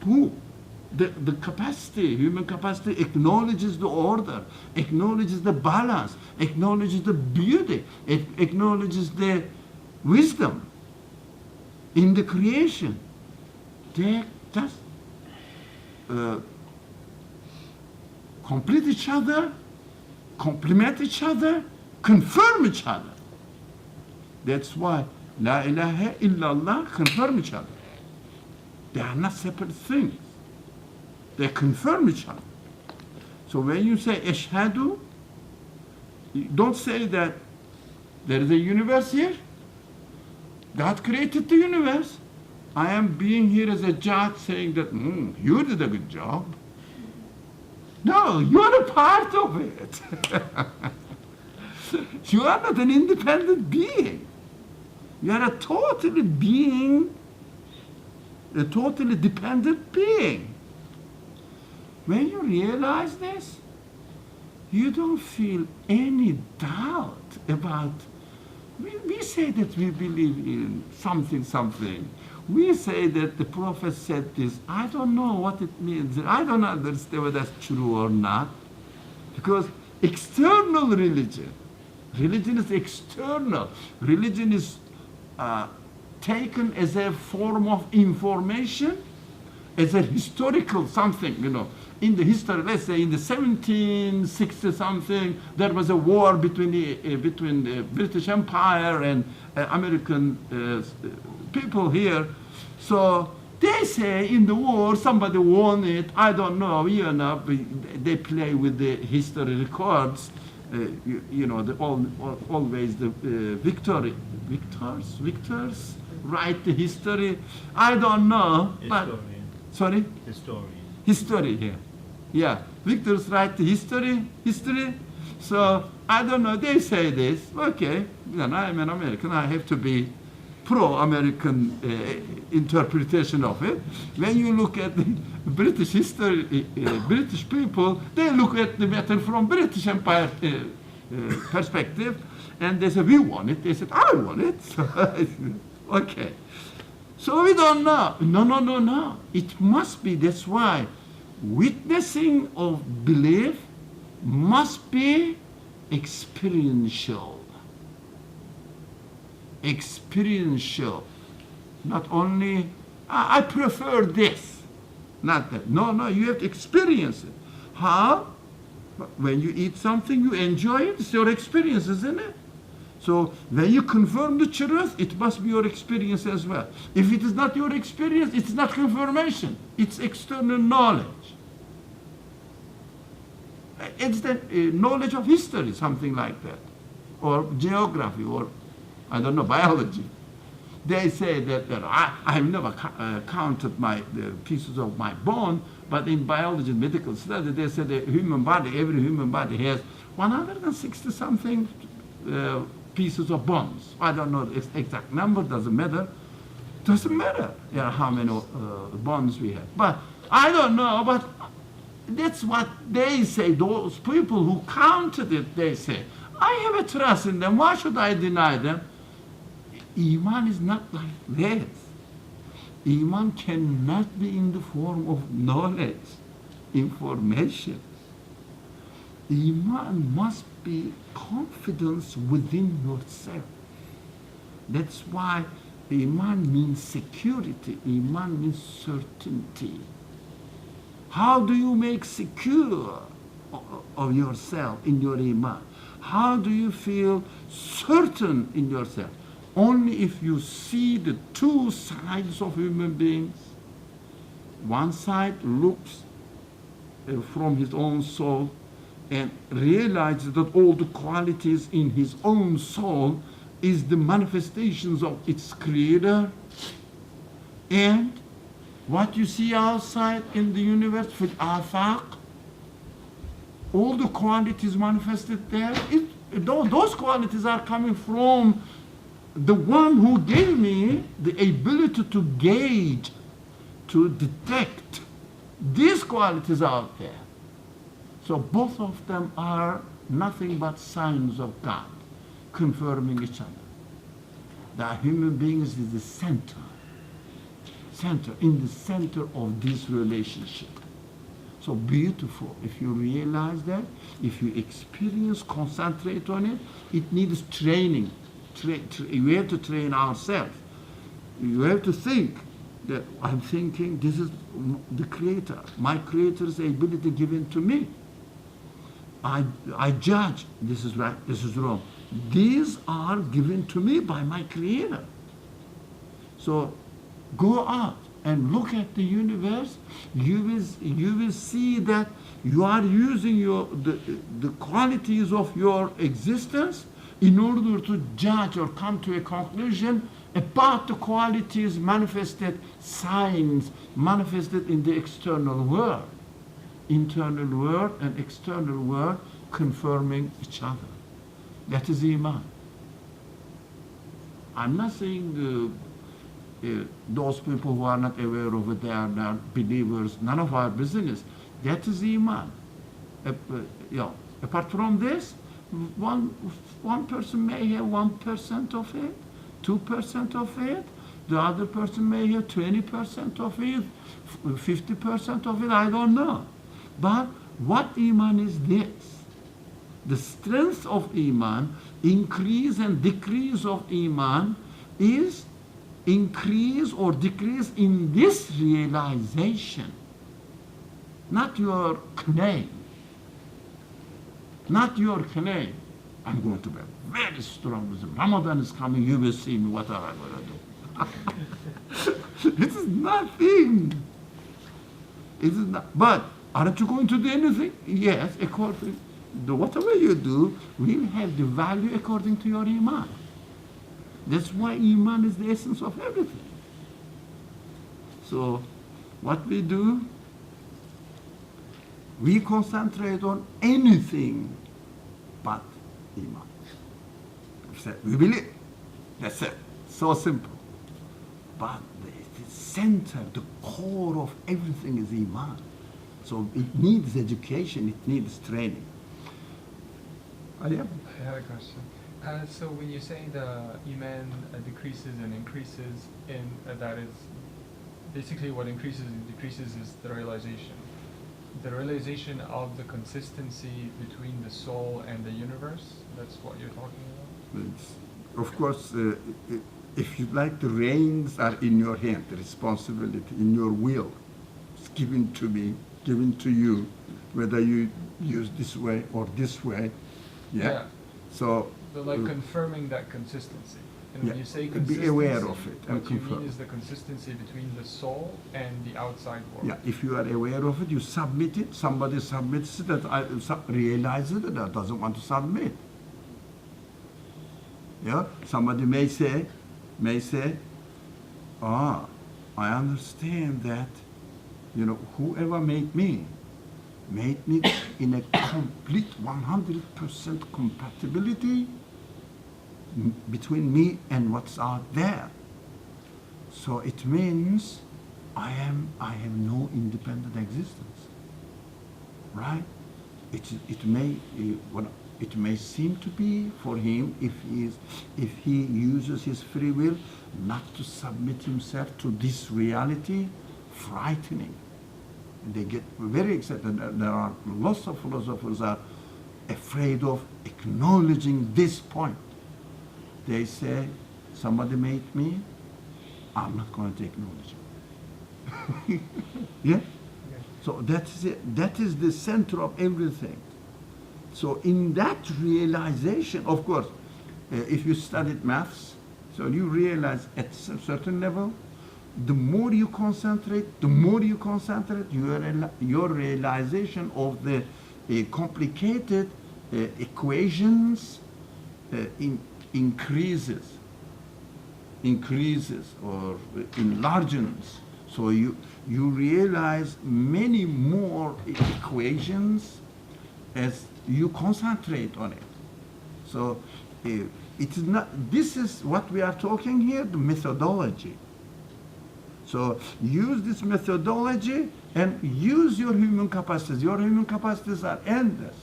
Who? The capacity, human capacity, acknowledges the order, acknowledges the balance, acknowledges the beauty, acknowledges the wisdom in the creation. They just complete each other, complement each other, confirm each other. That's why La ilaha illallah confirm each other. They are not separate things. They confirm each other. So when you say ashhadu, don't say that There is a universe here. God created the universe. I am being here as a judge saying that you did a good job. No, you are a part of it. You are not an independent being. You are a totally dependent being. When you realize this, you don't feel any doubt about. We say that we believe in something. We say that the prophet said this. I don't know what it means. I don't understand whether that's true or not. Because external religion is external. Religion is taken as a form of information, as a historical something, In the history, let's say in the 1760 something, there was a war between the British Empire and American people here. So they say in the war somebody won it. I don't know. They play with the history records. Always the victors write the history. I don't know. Historian. Sorry? Historian. History here. Yeah. Victors write the history. So I don't know. They say this. Okay. Then I'm an American. I have to be pro-American interpretation of it. When you look at the British history, British people, they look at the matter from British Empire perspective, and they say, we won it. They said, I won it. Okay. So we don't know. No. It must be, that's why witnessing of belief must be experiential. Not only, I prefer this, not that. No, you have to experience it. How? When you eat something, you enjoy it. It's your experience, isn't it? So when you confirm the truth, it must be your experience as well. If it is not your experience, it's not confirmation. It's external knowledge. It's the knowledge of history, something like that. Or geography, or I don't know, biology. They say that I've never counted the pieces of my bone, but in biology and medical study, they say the every human body has 160 something pieces of bones. I don't know the exact number, doesn't matter. How many bones we have. But I don't know, but that's what they say. Those people who counted it, they say, I have a trust in them. Why should I deny them? Iman is not like this. Iman cannot be in the form of knowledge, information. Iman must be confidence within yourself. That's why Iman means security. Iman means certainty. How do you make secure of yourself in your Iman? How do you feel certain in yourself? Only if you see the two sides of human beings. One side looks from his own soul and realizes that all the qualities in his own soul is the manifestations of its creator. And what you see outside in the universe, fil afaq, all the qualities manifested there, those qualities are coming from the one who gave me the ability to gauge, to detect these qualities out there. So both of them are nothing but signs of God, confirming each other. The human beings is the center, in the center of this relationship. So beautiful. If you realize that, if you experience, concentrate on it, it needs training. We have to train ourselves. You have to think that I'm thinking this is the Creator. My Creator's ability given to me. I judge this is right, this is wrong. These are given to me by my Creator. So go out and look at the universe. You will see that you are using the qualities of your existence in order to judge or come to a conclusion about the qualities manifested, signs manifested in the external world. Internal world and external world confirming each other. That is Iman. I'm not saying those people who are not aware of it, they are not believers, none of our business. That is Iman. Apart from this, one person may have 1% of it, 2% of it, the other person may have 20% of it, 50% of it, I don't know. But what Iman is this? The strength of Iman, increase and decrease of Iman is increase or decrease in this realization, not your claim. Not your claim. I'm going to be very strong. Ramadan is coming, you will see me, what am I going to do? This is nothing. It is not. But aren't you going to do anything? Yes, according to whatever you do, will have the value according to your Iman. That's why Iman is the essence of everything. So, what we do, we concentrate on anything but Iman. We believe. That's it. So simple. But the center, the core of everything is Iman. So it needs education, it needs training. I had a question. So when you say the Iman decreases and increases, that is basically what increases and decreases is the realization. The realization of the consistency between the soul and the universe, that's what you're talking about? Of course, if you like, the reins are in your hand, the responsibility, in your will. It's given to me, given to you, whether you use this way or this way. Yeah. So, like confirming that consistency. And when you say be consistency, aware of it and what you confirm. mean is the consistency between the soul and the outside world. Yeah, if you are aware of it, you submit it. Somebody submits it that realizes it that doesn't want to submit. Yeah, somebody may say, I understand that, whoever made me in a complete 100% compatibility between me and what's out there. So it means I have no independent existence, right? It may seem to be for him if he uses his free will not to submit himself to this reality, frightening. They get very excited. There are lots of philosophers are afraid of acknowledging this point. They say, somebody made me, I'm not going to acknowledge it. Yeah? So that is the center of everything. So in that realization, of course, if you studied maths, so you realize at a certain level, the more you concentrate, your realization of the complicated equations increases or enlarges. So you realize many more equations as you concentrate on it. So it is not. This is what we are talking here, the methodology. So use this methodology and use your human capacities. Your human capacities are endless.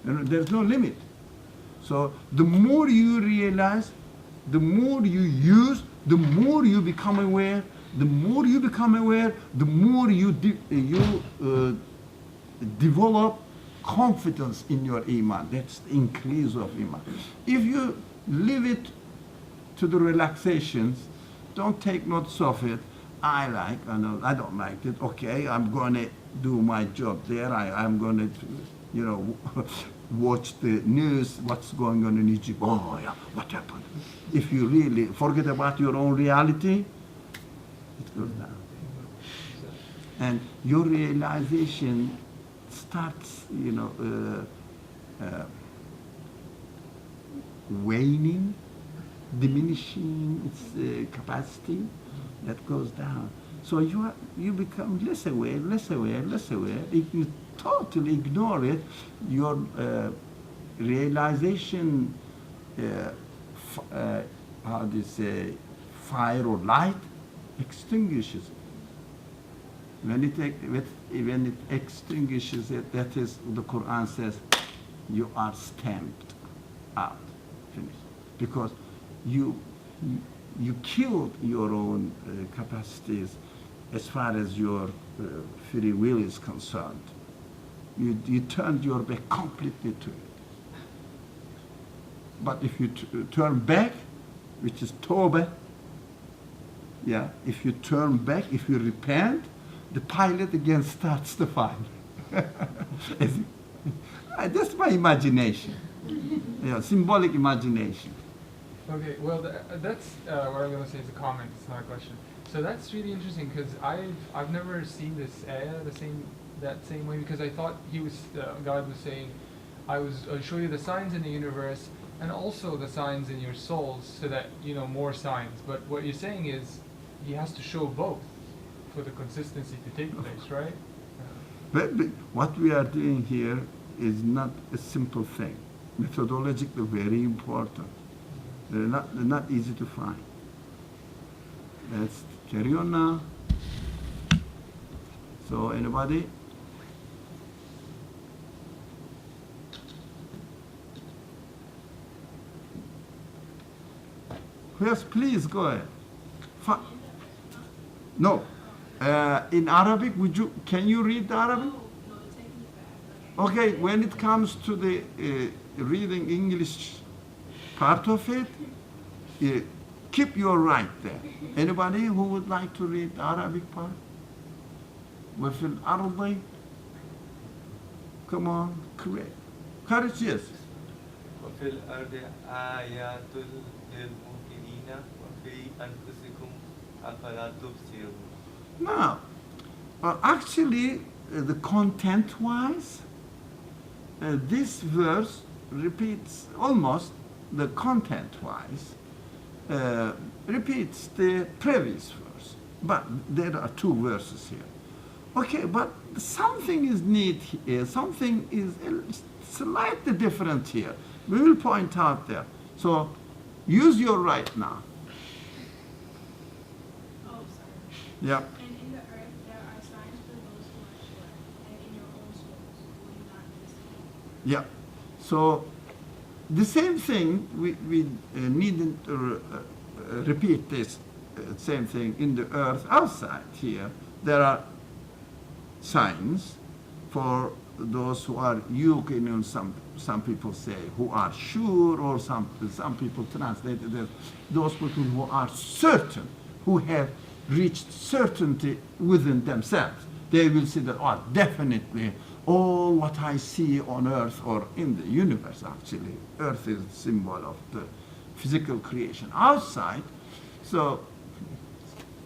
There's no limit. So the more you realize, the more you use, the more you become aware. The more you become aware, the more you develop confidence in your Iman. That's the increase of Iman. If you leave it to the relaxations, don't take notes of it. I don't like it. Okay, I'm going to do my job there. I'm going to, watch the news, what's going on in Egypt. Oh, yeah, what happened? If you really forget about your own reality, it goes down. And your realization starts, waning, diminishing its capacity, that goes down. So you become less aware, less aware, less aware. If you totally ignore it, your realization, how do you say, fire or light, extinguishes it. When it extinguishes it, that is, the Quran says, you are stamped out, finished. Because you killed your own capacities as far as your free will is concerned. You turned your back completely to it. But if you turn back, which is tawbah, yeah, if you turn back, if you repent, the pilot again starts the fire. That's my imagination. Yeah, symbolic imagination. Okay, well, that's what I'm going to say is a comment. It's not a question. So that's really interesting because I've never seen this ayah that same way, because I thought God was saying, I'll show you the signs in the universe and also the signs in your souls, so that more signs. But what you're saying is He has to show both for the consistency to take place, right? But what we are doing here is not a simple thing. Methodologically very important. They're not easy to find. Let's carry on now. So anybody? Yes, please go ahead. No. In Arabic, can you read Arabic? No, taking it back. Okay, when it comes to the reading English part of it, keep your right there. Anybody who would like to read the Arabic part? وفي الأرض, come on, correct. Courage, yes. وفي الأرض آيات للموقنين وفي أنفسكم أفلا تبصرون. Now, actually, the content-wise, this verse repeats almost the content-wise, repeats the previous verse. But there are two verses here. Okay, but something is neat here, something is slightly different here. We will point out there. So, use your right now. Oh, sorry. Yeah. And in the earth there are signs for those who are sure, and in your own souls will you not listen? Yeah. So the same thing, we needn't repeat this same thing in the earth outside here. There are signs for those who are yuqinun, some people say, who are sure, or some people translate it as those people who are certain, who have reached certainty within themselves. They will see that, oh, definitely, all what I see on earth or in the universe, actually, earth is a symbol of the physical creation outside. So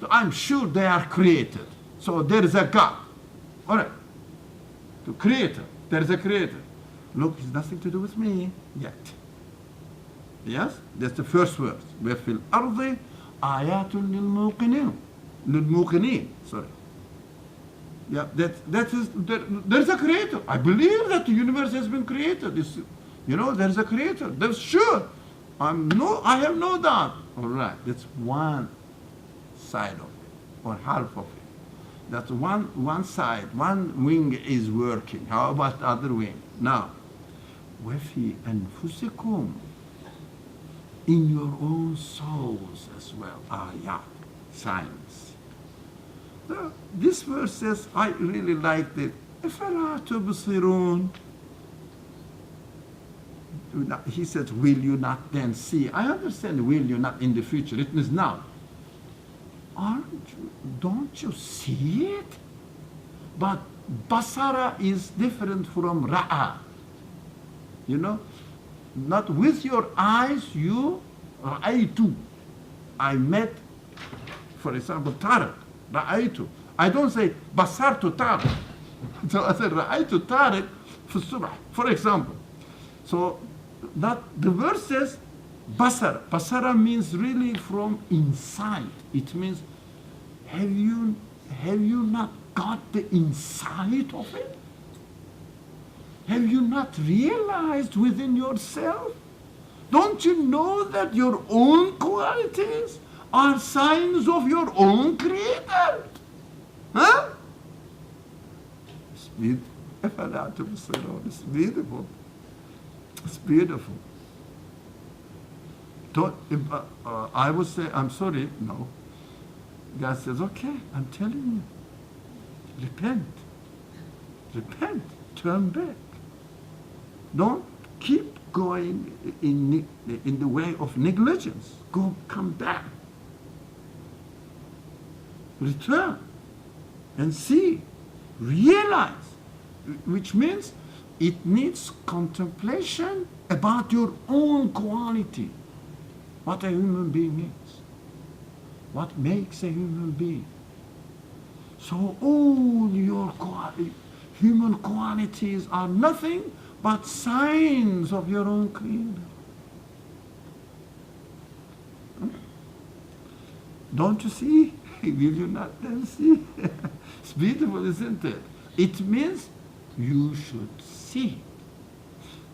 I'm sure they are created. So there is a God. All right. The creator. There is a creator. Look, it's nothing to do with me yet. Yes? That's the first verse. وَفِي الْأَرْضِ آيَاتٌ لِلْمُوقِنِينَ. Sorry. Yeah, there's a creator. I believe that the universe has been created. There's a creator. That's sure. I have no doubt. All right, that's one side of it, or half of it. That's one side, one wing is working. How about the other wing? Now, وَفِي أَنفُسِكُمْ, in your own souls as well, ayat, signs. This verse says, I really liked it. أَفَلَا تُبْصِرُونَ. He says, will you not then see? I understand will you not in the future. It means now. Don't you see it? But basara is different from ra'a. Not with your eyes, you ra'aytu. I met, for example, Tariq. Ra'aytu. I don't say basartu Tariq. So I say ra'aytu Tariq fi subh, for example. So that the verse says Basara. Basara means really from inside. It means, have you not got the insight of it? Have you not realized within yourself? Don't you know that your own qualities are signs of your own creator? Huh? It's beautiful. It's beautiful. It's beautiful. Don't, I would say, I'm sorry, no. God says, okay, I'm telling you. Repent. Repent. Turn back. Don't keep going in the way of negligence. Come back. Return and see, realize, which means it needs contemplation about your own quality. What a human being is. What makes a human being. So all your human qualities are nothing but signs of your own creator. Don't you see? Will you not then see? It's beautiful, isn't it? It means you should see.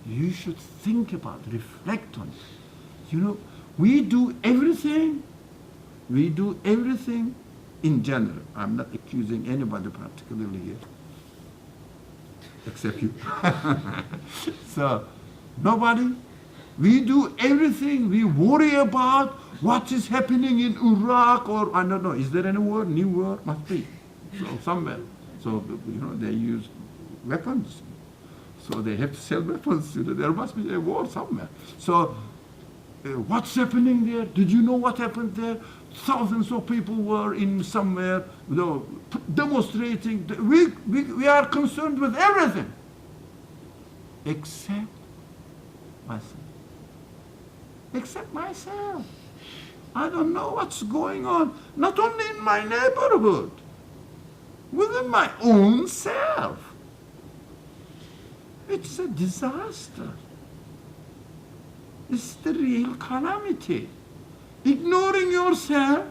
You should think about it, reflect on it. You know, we do everything in general. I'm not accusing anybody particularly here, except you. So, nobody. We do everything. We worry about what is happening in Iraq, or I don't know. Is there any war? New war? Must be. So somewhere. So they use weapons. So they have to sell weapons. There must be a war somewhere. So what's happening there? Did you know what happened there? Thousands of people were in somewhere, demonstrating. We are concerned with everything except myself. Except myself. I don't know what's going on, not only in my neighborhood, within my own self. It's a disaster. It's the real calamity. Ignoring yourself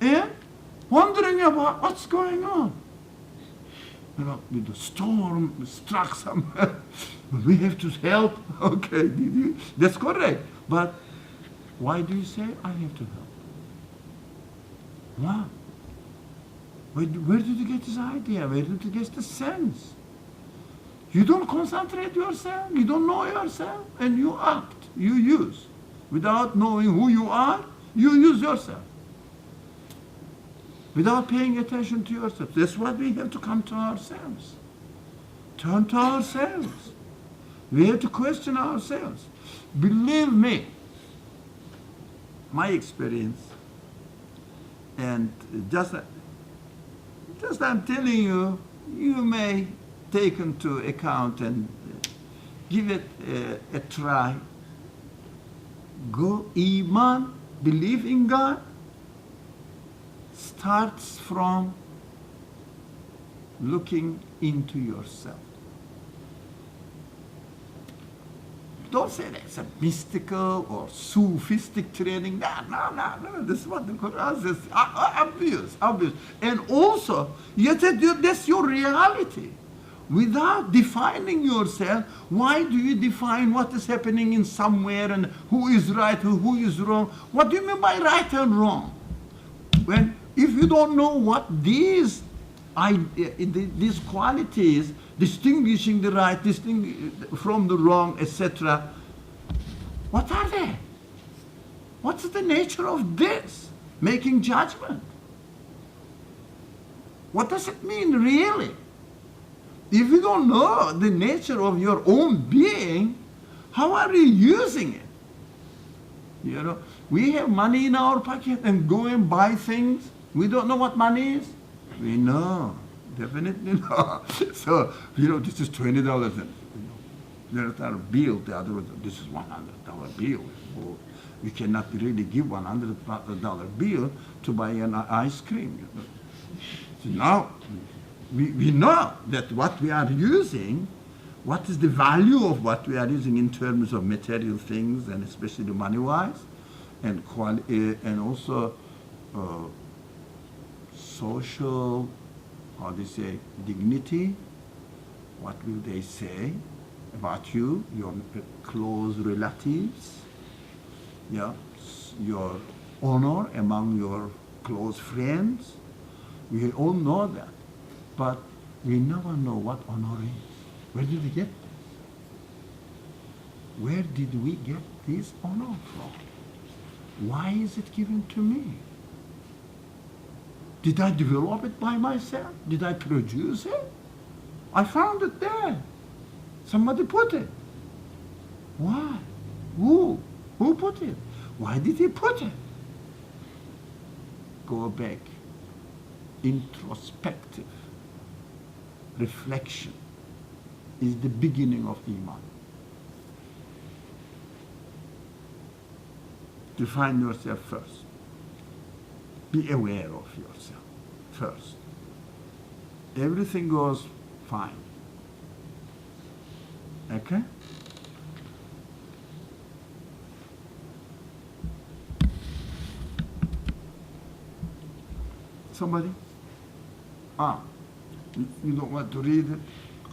and wondering about what's going on. You know, the storm struck somewhere. We have to help. Okay, that's correct. But why do you say I have to help? Why? Where did you get this idea? Where did you get the sense? You don't concentrate yourself, you don't know yourself, and you act, you use. Without knowing who you are, you use yourself. Without paying attention to yourself. That's why we have to come to ourselves. Turn to ourselves. We have to question ourselves. Believe me, my experience, and just I'm telling you, you may take into account and give it a try. Go, Iman, believe in God, starts from looking into yourself. Don't say that's a mystical or Sufistic training. No. This is what the Quran says. Obvious. And also, yet that's your reality. Without defining yourself, why do you define what is happening in somewhere and who is right, who is wrong? What do you mean by right and wrong? If you don't know what these qualities, distinguishing the right, from the wrong, etc., what are they? What's the nature of this? Making judgment. What does it mean really? If you don't know the nature of your own being, how are you using it? You know, we have money in our pocket and go and buy things. We don't know what money is. We know, definitely know. So, this is $20. There's a bill, the other, this is $100 bill. You cannot really give $100 bill to buy an ice cream. So now, we know that what we are using, what is the value of what we are using in terms of material things, and especially money-wise, and and also social, how do you say, dignity. What will they say about you, your close relatives, yeah, your honor among your close friends? We all know that, but we never know what honor is. Where did we get this? Where did we get this honor from? Why is it given to me? Did I develop it by myself? Did I produce it? I found it there. Somebody put it. Why? Who? Who put it? Why did he put it? Go back. Introspective reflection is the beginning of Iman. Define yourself first. Be aware of yourself first. Everything goes fine. Okay? Somebody? You don't want to read it?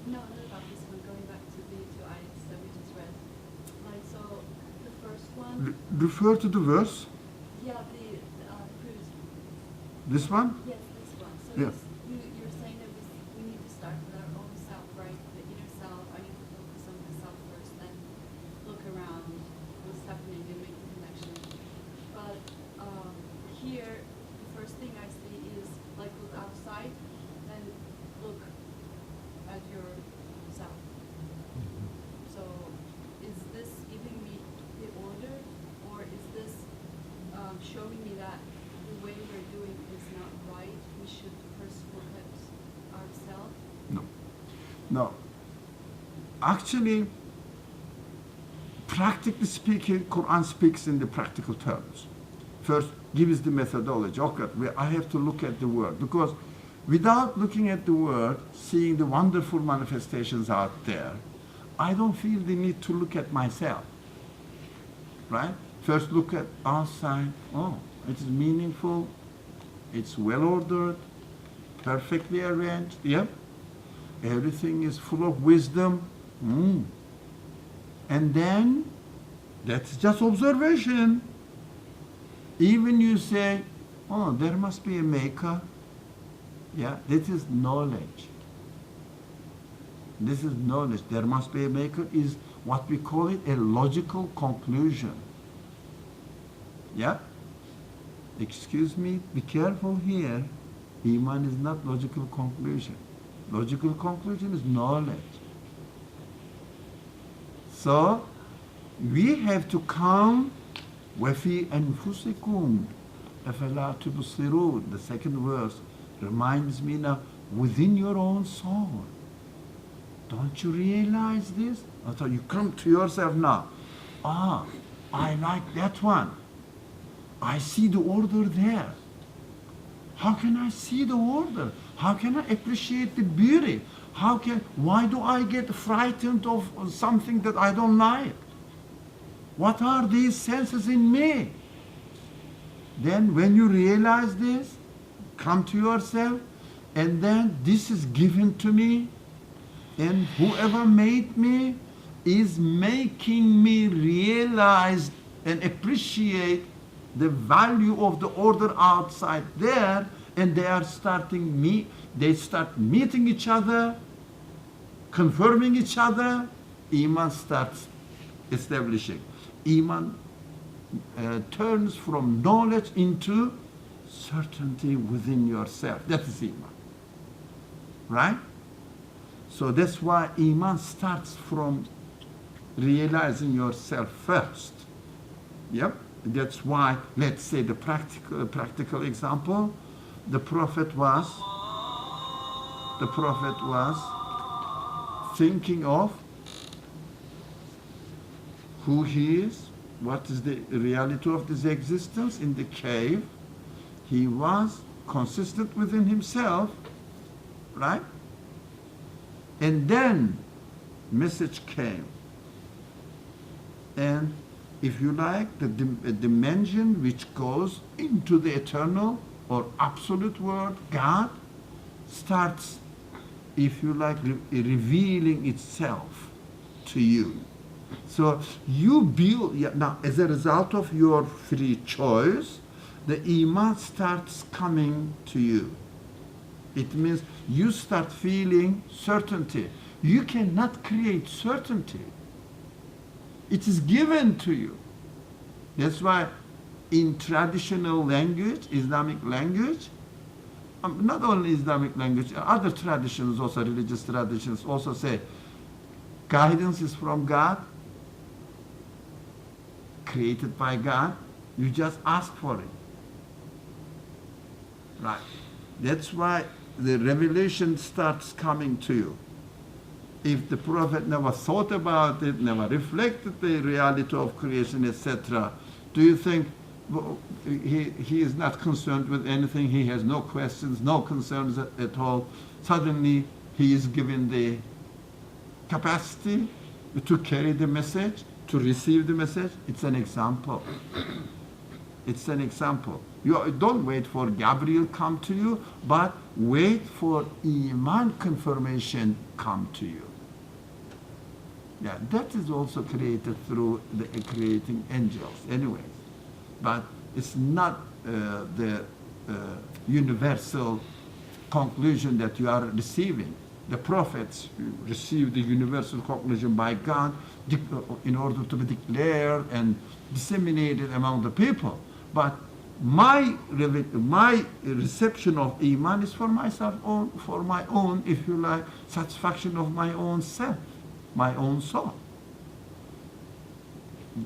No, not about this one. Going back to the two ayats that we just read. Like, so the first one. Refer to the verse. Yeah, the previous one. This one? Yes, this one. So Yeah. you're saying that we need to start with our own self, right? The inner self. I need to focus on myself first, then look around what's happening and make the connection. But here, the first thing I see is like look outside, then look at yourself. So is this giving me the order, or is this showing me that the way we're doing is not right? We should first look at ourselves. No. No. Actually, practically speaking, Quran speaks in the practical terms. First, give us the methodology. Okay, I have to look at the word, because without looking at the word, seeing the wonderful manifestations out there, I don't feel the need to look at myself. Right? First look at outside. Oh, it is meaningful. It's well ordered, perfectly arranged. Yep. Everything is full of wisdom. And then, that's just observation. Even you say, oh, there must be a maker. Yeah, this is knowledge. This is knowledge. There must be a maker is what we call it a logical conclusion. Yeah? Excuse me, be careful here. Iman is not logical conclusion. Logical conclusion is knowledge. So, we have to come وَفِي أَنفُسِكُمْ أَفَلَا تُبْصِرُونَ. The second verse reminds me now, within your own soul. Don't you realize this? So you come to yourself now. I like that one. I see the order there. How can I see the order? How can I appreciate the beauty? Why do I get frightened of something that I don't like? What are these senses in me? Then when you realize this, come to yourself, and then this is given to me, and whoever made me is making me realize and appreciate the value of the order outside there, and they start meeting each other, confirming each other. Iman starts establishing. Iman turns from knowledge into certainty within yourself. That is Iman. Right? So that's why Iman starts from realizing yourself first. Yep. That's why, let's say the practical example, the prophet was thinking of who he is, what is the reality of this existence in the cave. He was consistent within himself, right? And then message came. And if you like, the dimension which goes into the eternal or absolute word, God, starts, if you like, revealing itself to you. So you build, now as a result of your free choice, the iman starts coming to you. It means you start feeling certainty. You cannot create certainty. It is given to you. That's why in traditional language, Islamic language, not only Islamic language, other traditions also, religious traditions also say, guidance is from God, created by God, you just ask for it. Right. That's why the revelation starts coming to you. If the Prophet never thought about it, never reflected the reality of creation, etc., do you think he is not concerned with anything? He has no questions, no concerns at all. Suddenly he is given the capacity to carry the message, to receive the message. It's an example. It's an example. You don't wait for Gabriel come to you, but wait for Iman confirmation come to you. Yeah, that is also created through the creating angels anyways. But it's not the universal conclusion that you are receiving. The prophets received the universal conclusion by God in order to be declared and disseminated among the people. But my reception of Iman is for myself, for my own, if you like, satisfaction of my own self, my own soul.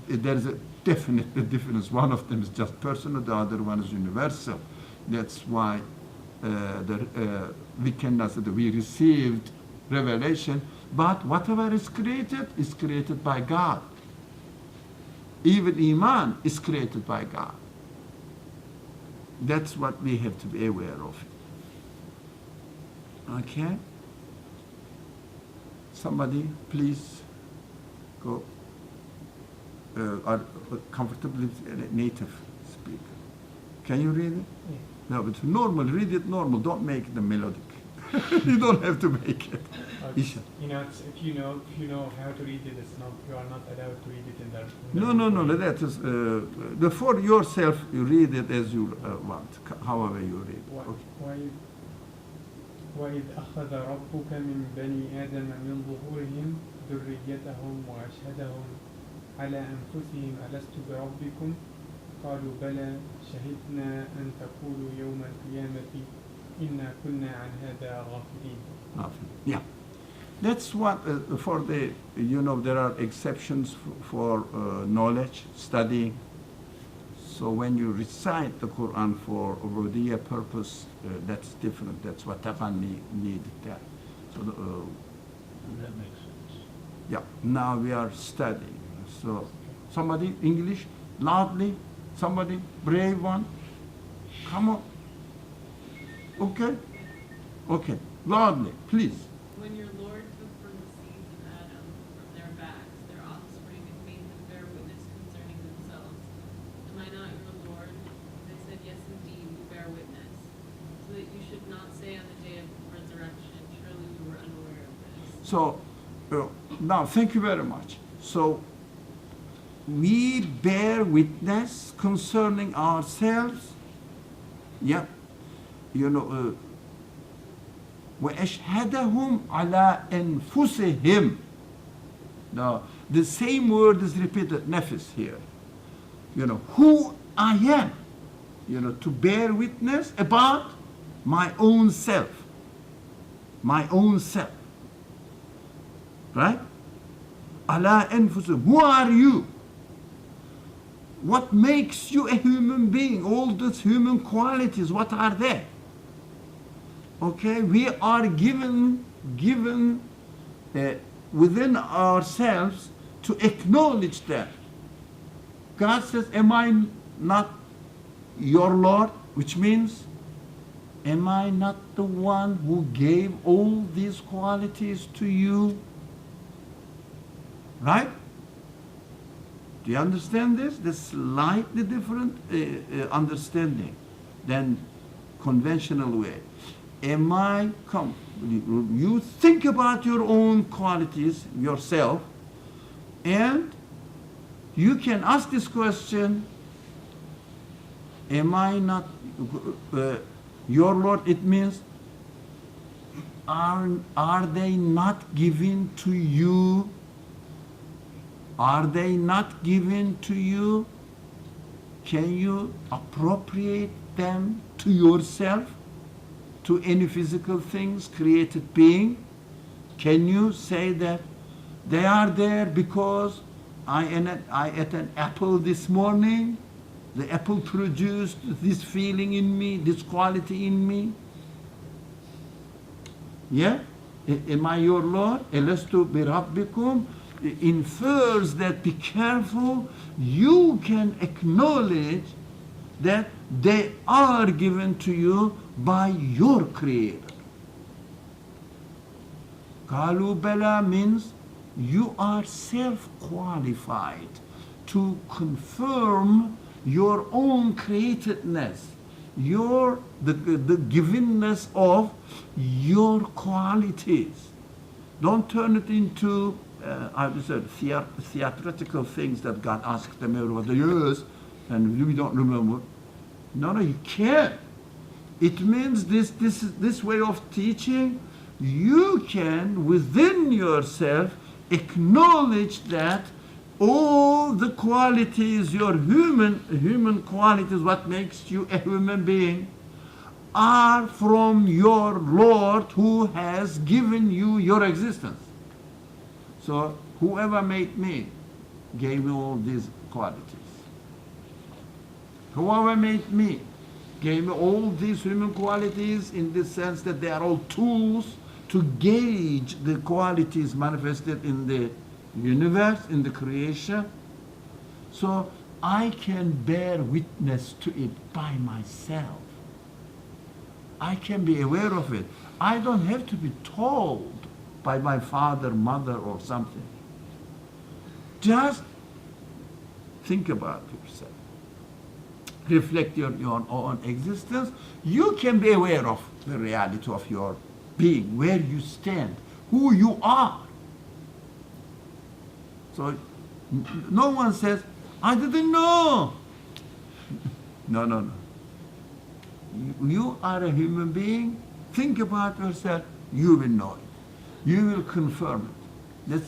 There is a definite difference. One of them is just personal, the other one is universal. That's why we cannot say that we received revelation, but whatever is created by God. Even Iman is created by God. That's what we have to be aware of. Okay? Somebody, please go. Are comfortably native speaker. Can you read it? Yeah. No, but normal, read it normal. Don't make it melodic. You don't have to make it. Isha. You know, if you know how to read it, you are not allowed to read it in the. No. That is for yourself. You read it as you want, however you read. Okay. وإذ أخذ ربك من بني آدم من ظهورهم ذريتهم وأشهدهم على أنفسهم ألست بربكم قالوا بلى شهدنا أن تقولوا يوم القيامة إنا كنا عن هذا غافلين. Yeah, that's what for the there are exceptions for knowledge studying. So when you recite the Quran for ubudiyya purpose, that's different. That's what Taqani needed there. So That makes sense. yeah, now we are studying. So somebody English loudly, somebody brave one, come on. Okay, loudly, please. When your Lord took from the seeds of Adam, from their backs, their offspring, and made them bear witness concerning themselves, am I not your Lord? They said, yes, indeed, we bear witness. So that you should not say on the day of resurrection, surely we were unaware of this. So now, thank you very much. So we bear witness concerning ourselves. Yeah, وَأَشْهَدَهُمْ عَلَىٰ أَنفُسِهِمْ. Now, the same word is repeated, nafs here. Who I am. To bear witness about my own self. My own self. Right? عَلَىٰ أَنفُسِهِمْ. Who are you? What makes you a human being? All those human qualities, what are they? Okay, we are given within ourselves to acknowledge that. God says, am I not your Lord? Which means, am I not the one who gave all these qualities to you? Right? Do you understand this? The slightly different understanding than conventional way. You think about your own qualities yourself, and you can ask this question, am I not your Lord? It means, are they not given to you? Are they not given to you? Can you appropriate them to yourself, to any physical things, created being? Can you say that they are there because I ate an apple this morning? The apple produced this feeling in me, this quality in me. Yeah? Am I your Lord? Elestu birabbikum infers that be careful, you can acknowledge that they are given to you by your Creator. Kalu bala means you are self-qualified to confirm your own createdness, the givenness of your qualities. Don't turn it into theatrical things that God asked them over the years and we don't remember. No, you can't. It means this way of teaching, you can within yourself acknowledge that all the qualities, your human qualities, what makes you a human being, are from your Lord who has given you your existence. So whoever made me gave me all these qualities. Whoever made me gave me all these human qualities in the sense that they are all tools to gauge the qualities manifested in the universe, in the creation. So I can bear witness to it by myself. I can be aware of it. I don't have to be told by my father, mother, or something. Just think about yourself. Reflect your own existence. You can be aware of the reality of your being, where you stand, who you are. So no one says, I didn't know. No. You are a human being. Think about yourself. You will know it. You will confirm it.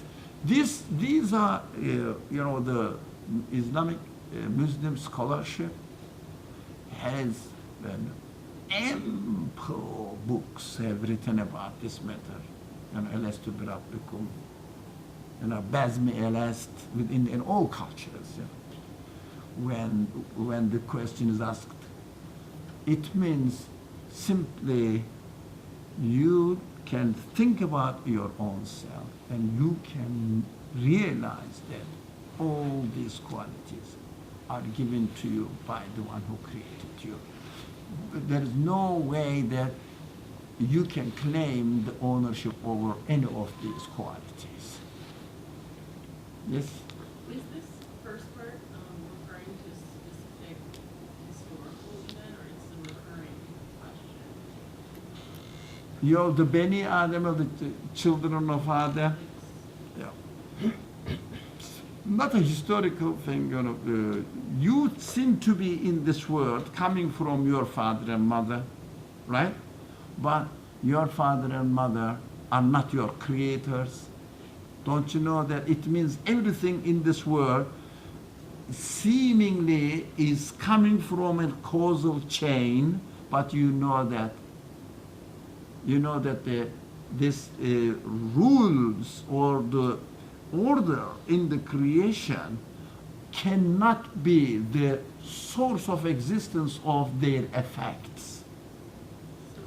These are, the Islamic Muslim scholarship has ample books have written about this matter. Elestu birabbikum, Bazmi elest in all cultures. When the question is asked, it means simply you can think about your own self and you can realize that all these qualities are given to you by the one who created you. There is no way that you can claim the ownership over any of these qualities. Yes? Is this first part referring to specific historical event, or it's a recurring question? The Beni Adam, the children of Adam. Yeah. Not a historical thing. You seem to be in this world coming from your father and mother, right? But your father and mother are not your creators. Don't you know that it means everything in this world seemingly is coming from a causal chain, but you know that this rules or the order in the creation cannot be the source of existence of their effects.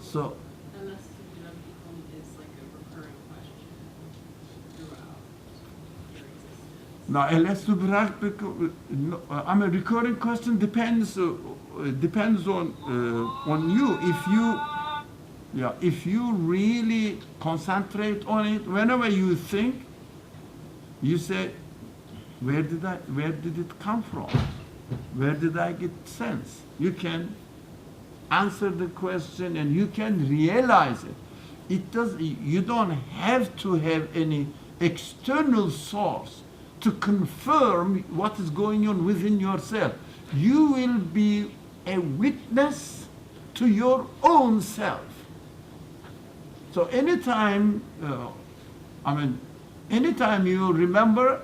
So Elestu birabbikum is like a recurring question throughout your existence. now, elestu birabbikum, recurring question depends on you. If you really concentrate on it, whenever you think, You say, where did it come from? Where did I get sense? You can answer the question and you can realize it. You don't have to have any external source to confirm what is going on within yourself. You will be a witness to your own self. So anytime, anytime you remember,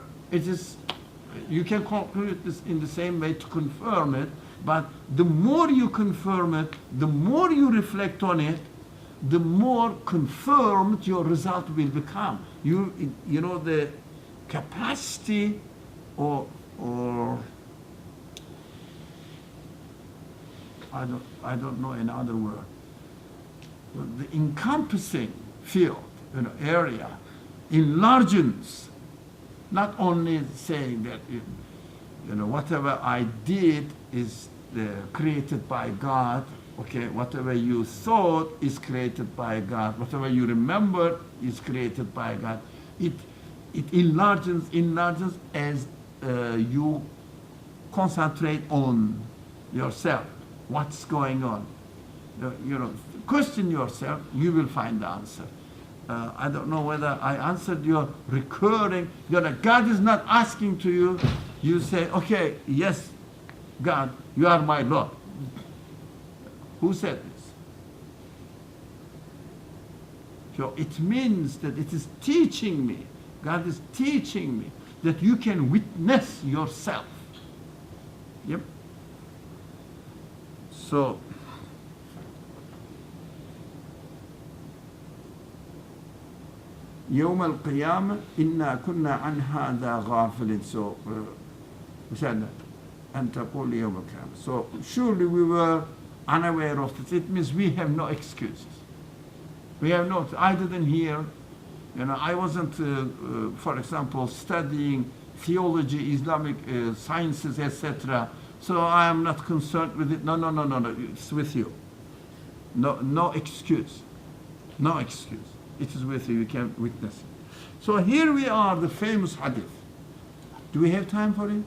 you can conclude this in the same way to confirm it, but the more you confirm it, the more you reflect on it, the more confirmed your result will become. You know, the capacity or I don't know another word. The encompassing field, area, enlarges. Not only saying that, whatever I did is created by God. Okay, whatever you thought is created by God. Whatever you remember is created by God. It enlarges as you concentrate on yourself. What's going on? Question yourself. You will find the answer. I don't know whether I answered your recurring. God is not asking to you. You say, okay, yes, God, you are my Lord. Who said this? So it means that it is teaching me, God is teaching me that you can witness yourself. Yep. So, يوم القيامة إنا كنا عن هذا غافلين. So, مشاهدة أن تقول يوم القيامة. So, surely we were unaware of this. It means we have no excuses. We have no, I didn't hear, I wasn't, for example, studying theology, Islamic sciences, etc. So I am not concerned with it. No, it's with you. No excuse. No excuse. It is with you. You can witness it. So here we are, the famous hadith. Do we have time for it?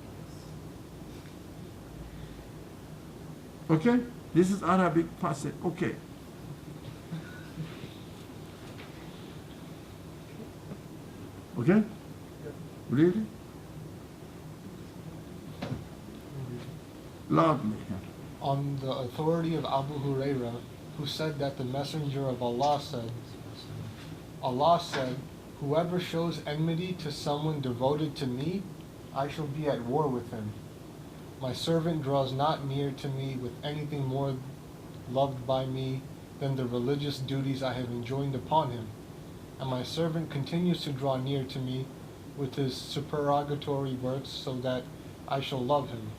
Okay? This is Arabic passage. Okay. Okay? Really? Loudly. On the authority of Abu Huraira, who said that the Messenger of Allah said, whoever shows enmity to someone devoted to me, I shall be at war with him. My servant draws not near to me with anything more loved by me than the religious duties I have enjoined upon him, and my servant continues to draw near to me with his supererogatory works so that I shall love him.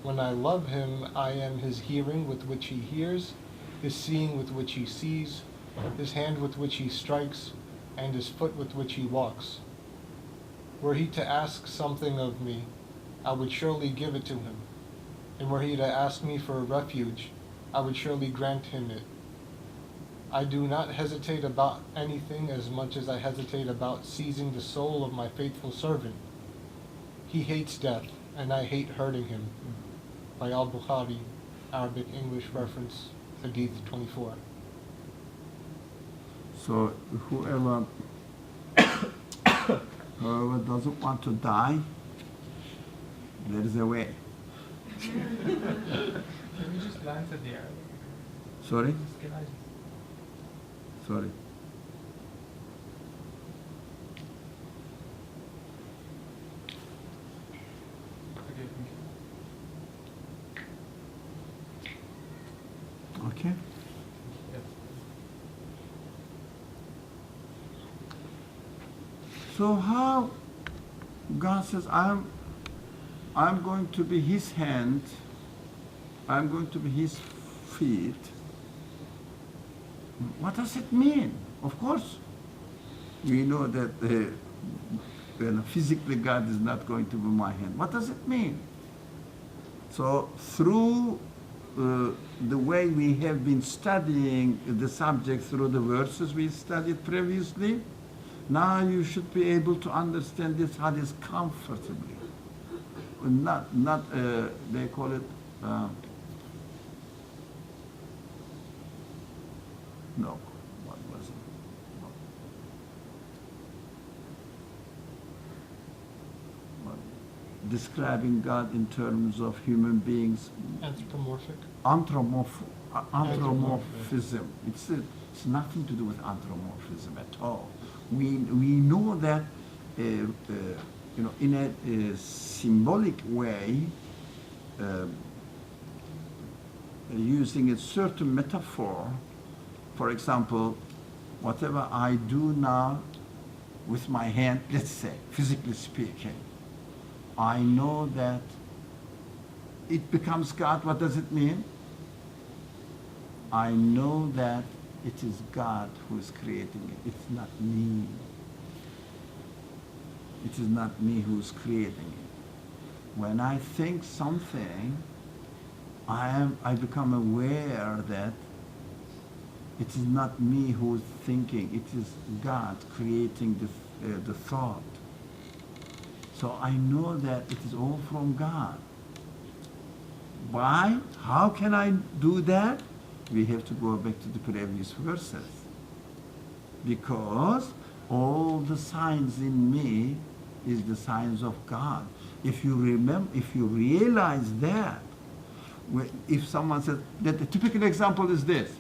When I love him, I am his hearing with which he hears, his seeing with which he sees, his hand with which he strikes, and his foot with which he walks. Were he to ask something of me, I would surely give it to him, and were he to ask me for a refuge, I would surely grant him it. I do not hesitate about anything as much as I hesitate about seizing the soul of my faithful servant. He hates death, and I hate hurting him. By Al-Bukhari, Arabic English reference, Hadith 24. So whoever doesn't want to die, there is a way. Can we just glance at the Arabic? Sorry? Can I just... Sorry. Okay, thank you. Okay. Yes. So how God says, I'm going to be his hand, I'm going to be his feet. What does it mean? Of course, we know that physically God is not going to be my hand. What does it mean? So through the way we have been studying the subject through the verses we studied previously, Now you should be able to understand this hadith comfortably. Not they call it, no, what was it? Describing God in terms of human beings, Anthropomorphic. anthropomorphism. It's nothing to do with anthropomorphism at all. We know that in a symbolic way, using a certain metaphor. For example, whatever I do now with my hand, let's say, physically speaking, I know that it becomes God. What does it mean? I know that it is God who is creating it. It's not me. It is not me who is creating it. When I think something, I become aware that it is not me who is thinking. It is God creating the thought. So I know that it is all from God. Why? How can I do that? We have to go back to the previous verses. Because all the signs in me is the signs of God. If you remember, if you realize that, if someone says, that the typical example is this.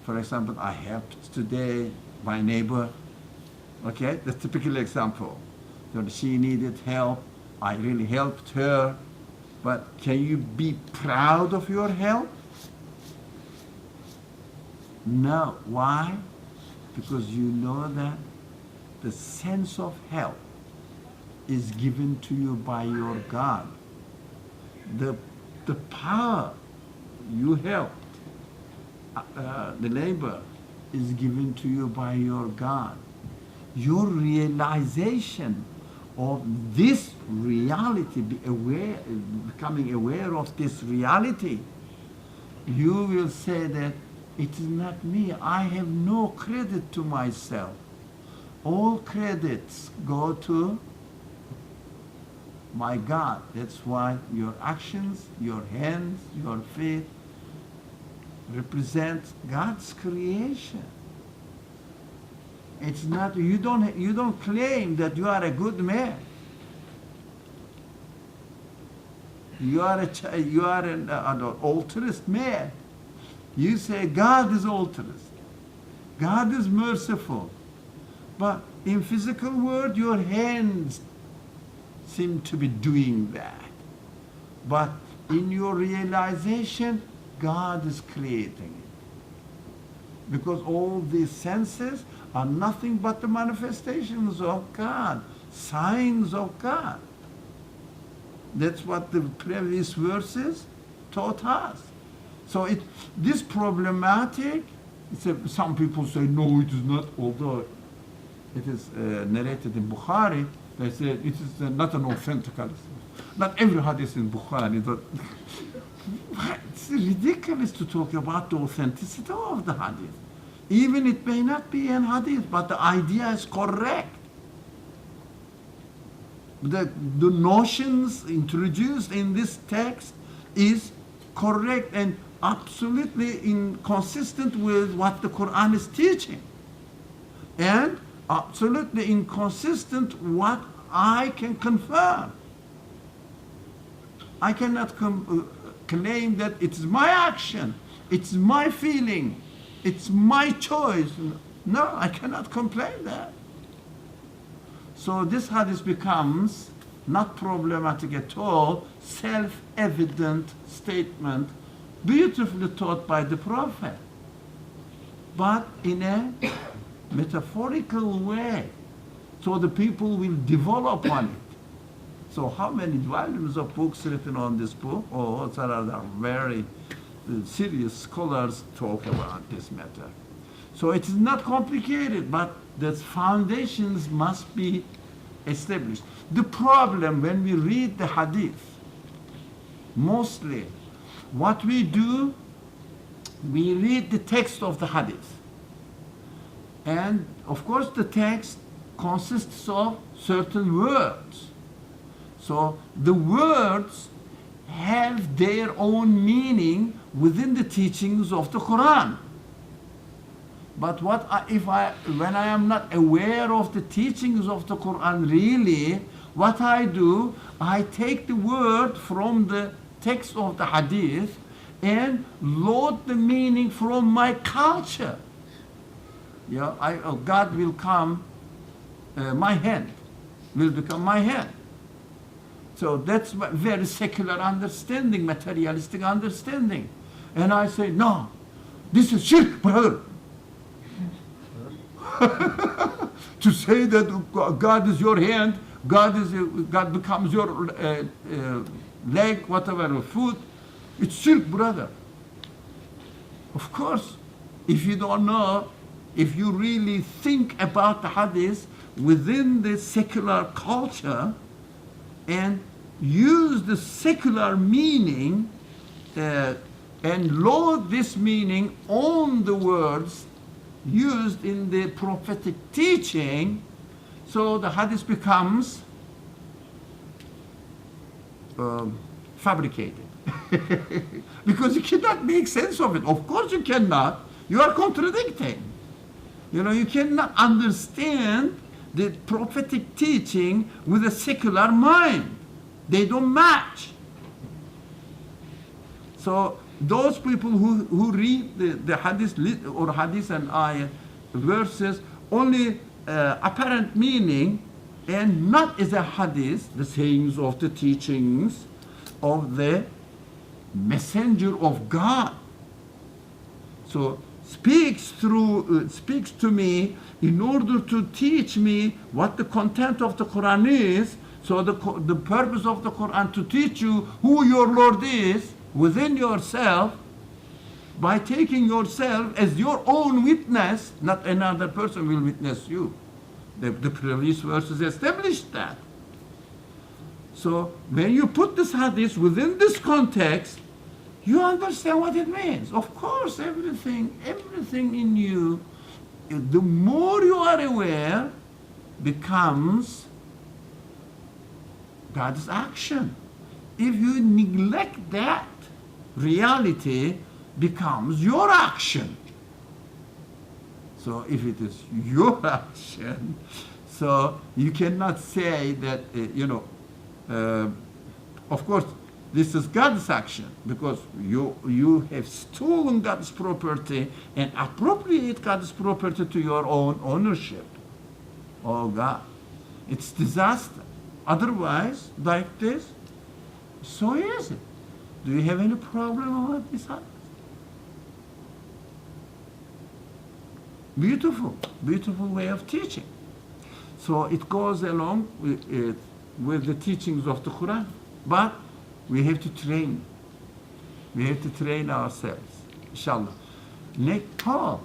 For example, I helped today my neighbor. Okay, the typical example. So she needed help. I really helped her. But can you be proud of your help? No. Why? Because you know that the sense of help is given to you by your God. The power you helped the neighbor is given to you by your God. Your realization of this reality, becoming aware of this reality, you will say that it is not me. I have no credit to myself. All credits go to my God. That's why your actions, your hands, your feet represent God's creation. It's not, you don't claim that you are a good man. You are an altruist man. You say God is altruist. God is merciful. But in physical world, your hands seem to be doing that. But in your realization, God is creating it. Because all these senses are nothing but the manifestations of God, signs of God. That's what the previous verses taught us. So this problematic, some people say, no, it is not, although it is narrated in Bukhari, they say it is not an authentic hadith. Not every hadith in Bukhari. It's ridiculous to talk about the authenticity of the hadith. Even it may not be an hadith, but the idea is correct. The notions introduced in this text is correct and absolutely inconsistent with what the Quran is teaching. And absolutely inconsistent what I can confirm. I cannot claim that it's my action, it's my feeling, it's my choice. No, I cannot complain that. So this hadith becomes not problematic at all, self-evident statement, beautifully taught by the Prophet, but in a metaphorical way, so the people will develop on it. So how many volumes of books written on this book? Oh, there are very serious scholars talk about this matter. So it is not complicated, but the foundations must be established. The problem when we read the hadith, mostly what we do, we read the text of the hadith. And of course the text consists of certain words. So the words have their own meaning within the teachings of the Quran. But when I am not aware of the teachings of the Quran really, what I do, I take the word from the text of the hadith and load the meaning from my culture. Yeah, God will come, my hand will become my hand. So that's very secular understanding, materialistic understanding. And I say, no, this is shirk, brother. To say that God is your hand, God becomes your leg, whatever, foot, it's shirk, brother. Of course, if you don't know, if you really think about the hadith within the secular culture and use the secular meaning and load this meaning on the words used in the prophetic teaching, so the hadith becomes fabricated. Because you cannot make sense of it. Of course you cannot. You are contradicting. You know, you cannot understand the prophetic teaching with a secular mind. They don't match. So those people who read the hadith or hadith and ayah verses only apparent meaning and not as a hadith, the sayings of the teachings of the messenger of God. So speaks to me in order to teach me what the content of the Quran is. So the purpose of the Quran to teach you who your Lord is within yourself by taking yourself as your own witness, not another person will witness you. The previous verses established that. So when you put this hadith within this context, you understand what it means. Of course, everything in you, the more you are aware, becomes God's action. If you neglect that, reality becomes your action. So if it is your action, so you cannot say that, of course, this is God's action because you have stolen God's property and appropriate God's property to your own ownership. Oh God, it's disaster. Otherwise, like this, so easy. Do you have any problem with this? Beautiful, beautiful way of teaching. So it goes along with the teachings of the Quran. But we have to train. We have to train ourselves, inshallah. Paul,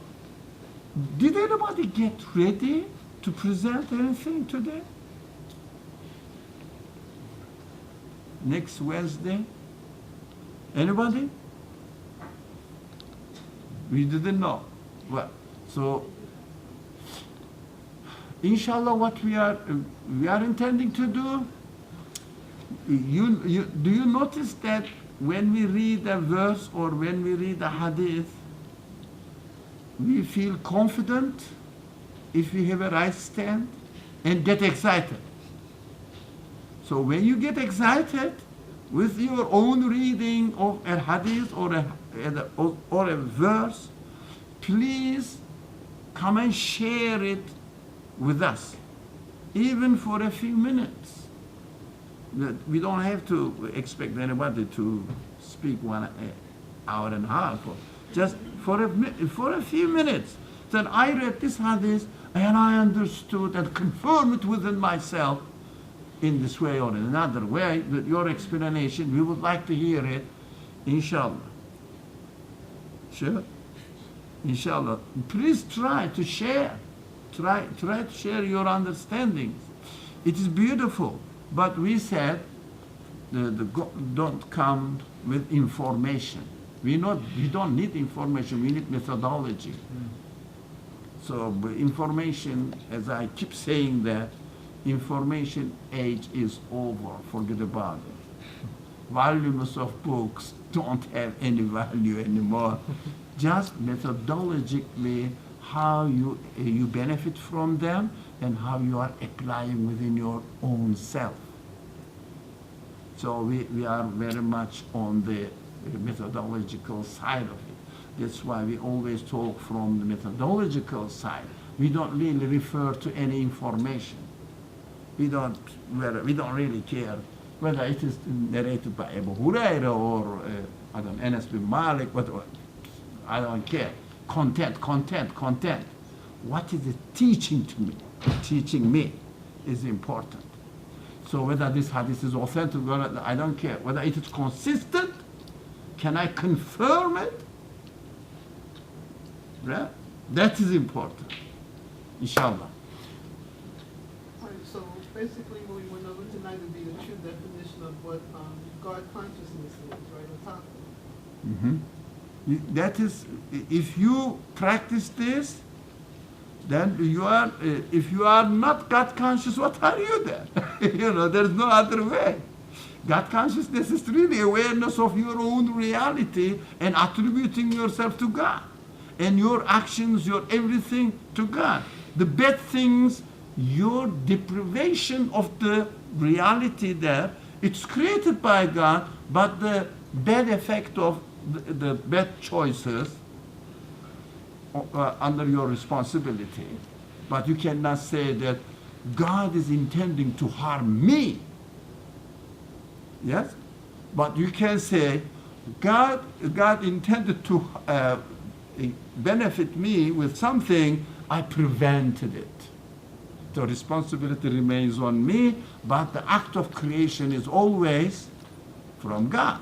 did anybody get ready to present anything today? Next Wednesday? Anybody? We didn't know. Well, so inshallah, what we are intending to do. Do you notice that when we read a verse or when we read a hadith, we feel confident if we have a right stand and get excited. So when you get excited with your own reading of a hadith or a verse, please come and share it with us, even for a few minutes. We don't have to expect anybody to speak 1 hour and a half, or just for a few minutes. Then I read this hadith and I understood and confirmed it within myself in this way or in another way. With your explanation, we would like to hear it, inshallah. Sure? Inshallah. Please try to share. Try to share your understandings. It is beautiful. But we said, don't come with information. We don't need information, we need methodology. So information, as I keep saying that, information age is over. Forget about it. Volumes of books don't have any value anymore. Just methodologically how you benefit from them and how you are applying within your own self. So we are very much on the methodological side of it. That's why we always talk from the methodological side. We don't really refer to any information. We don't really care whether it is narrated by Abu Huraira or Anas bin Malik, whatever. I don't care. Content. What is it teaching to me? Teaching me is important. So whether this hadith is authentic or not, I don't care. Whether it is consistent, can I confirm it? Right? That is important. Inshallah. Alright, so basically what we went over tonight would be the true definition of what God consciousness is, right? On top of it. That is, if you practice this, then you are, if you are not God conscious, what are you then? There's no other way. God consciousness is really awareness of your own reality and attributing yourself to God. And your actions, your everything to God. The bad things, your deprivation of the reality there, it's created by God, but the bad effect of the bad choices under your responsibility. But you cannot say that God is intending to harm me. Yes? But you can say God intended to benefit me with something, I prevented it. The responsibility remains on me, but the act of creation is always from God.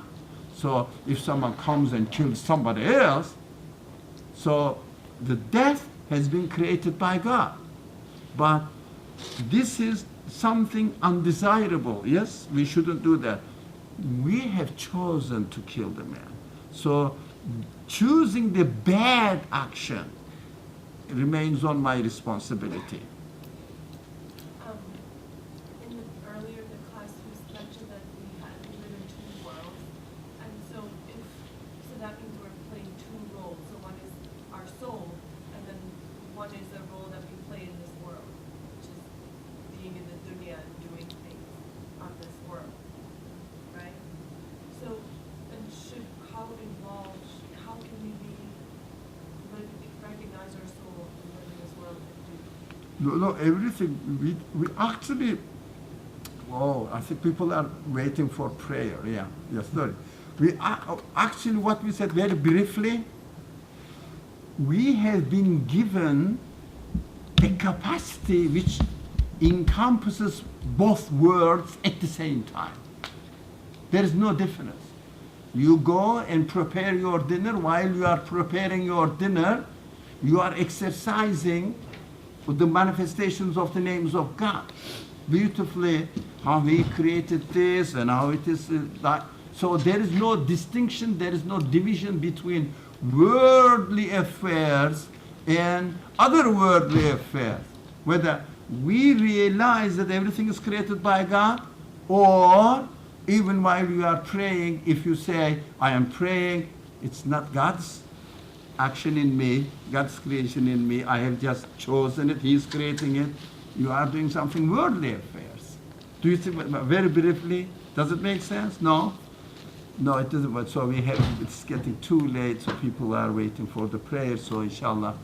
So if someone comes and kills somebody else, so the death has been created by God. But this is something undesirable. Yes, we shouldn't do that. We have chosen to kill the man. So choosing the bad action remains on my responsibility. In the earlier the class was mentioned that we live in two worlds, and so that means we're playing two roles. So one is our soul, and then one is the role that we play in this world, which is being in the dunya and doing things on this world, right? So, and how can we recognize our soul and live in this world and do? No, everything. We actually, I think people are waiting for prayer. Yeah, yes, sorry. We actually, what we said very briefly, we have been given a capacity which encompasses both worlds at the same time. There is no difference. You go and prepare your dinner. While you are preparing your dinner, you are exercising the manifestations of the names of God. Beautifully, how He created this and how it is that. So there is no distinction, there is no division between worldly affairs and other worldly affairs. Whether we realize that everything is created by God, or even while you are praying, if you say, I am praying, it's not God's action in me, God's creation in me, I have just chosen it, He is creating it, you are doing something worldly affairs. Do you think, very briefly, does it make sense? No? No, it doesn't. But so it's getting too late, so people are waiting for the prayer, so inshallah,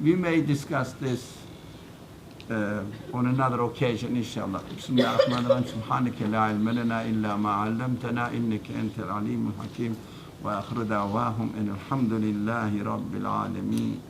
we may discuss this on another occasion, inshallah. Bismillah ar-Rahman ar-Rahim. Subhanaka la ilma lana illa ma 'allamtana innaka antal alimul hakim. Wa akhiru da'wahum alhamdulillahi rabbil alamin.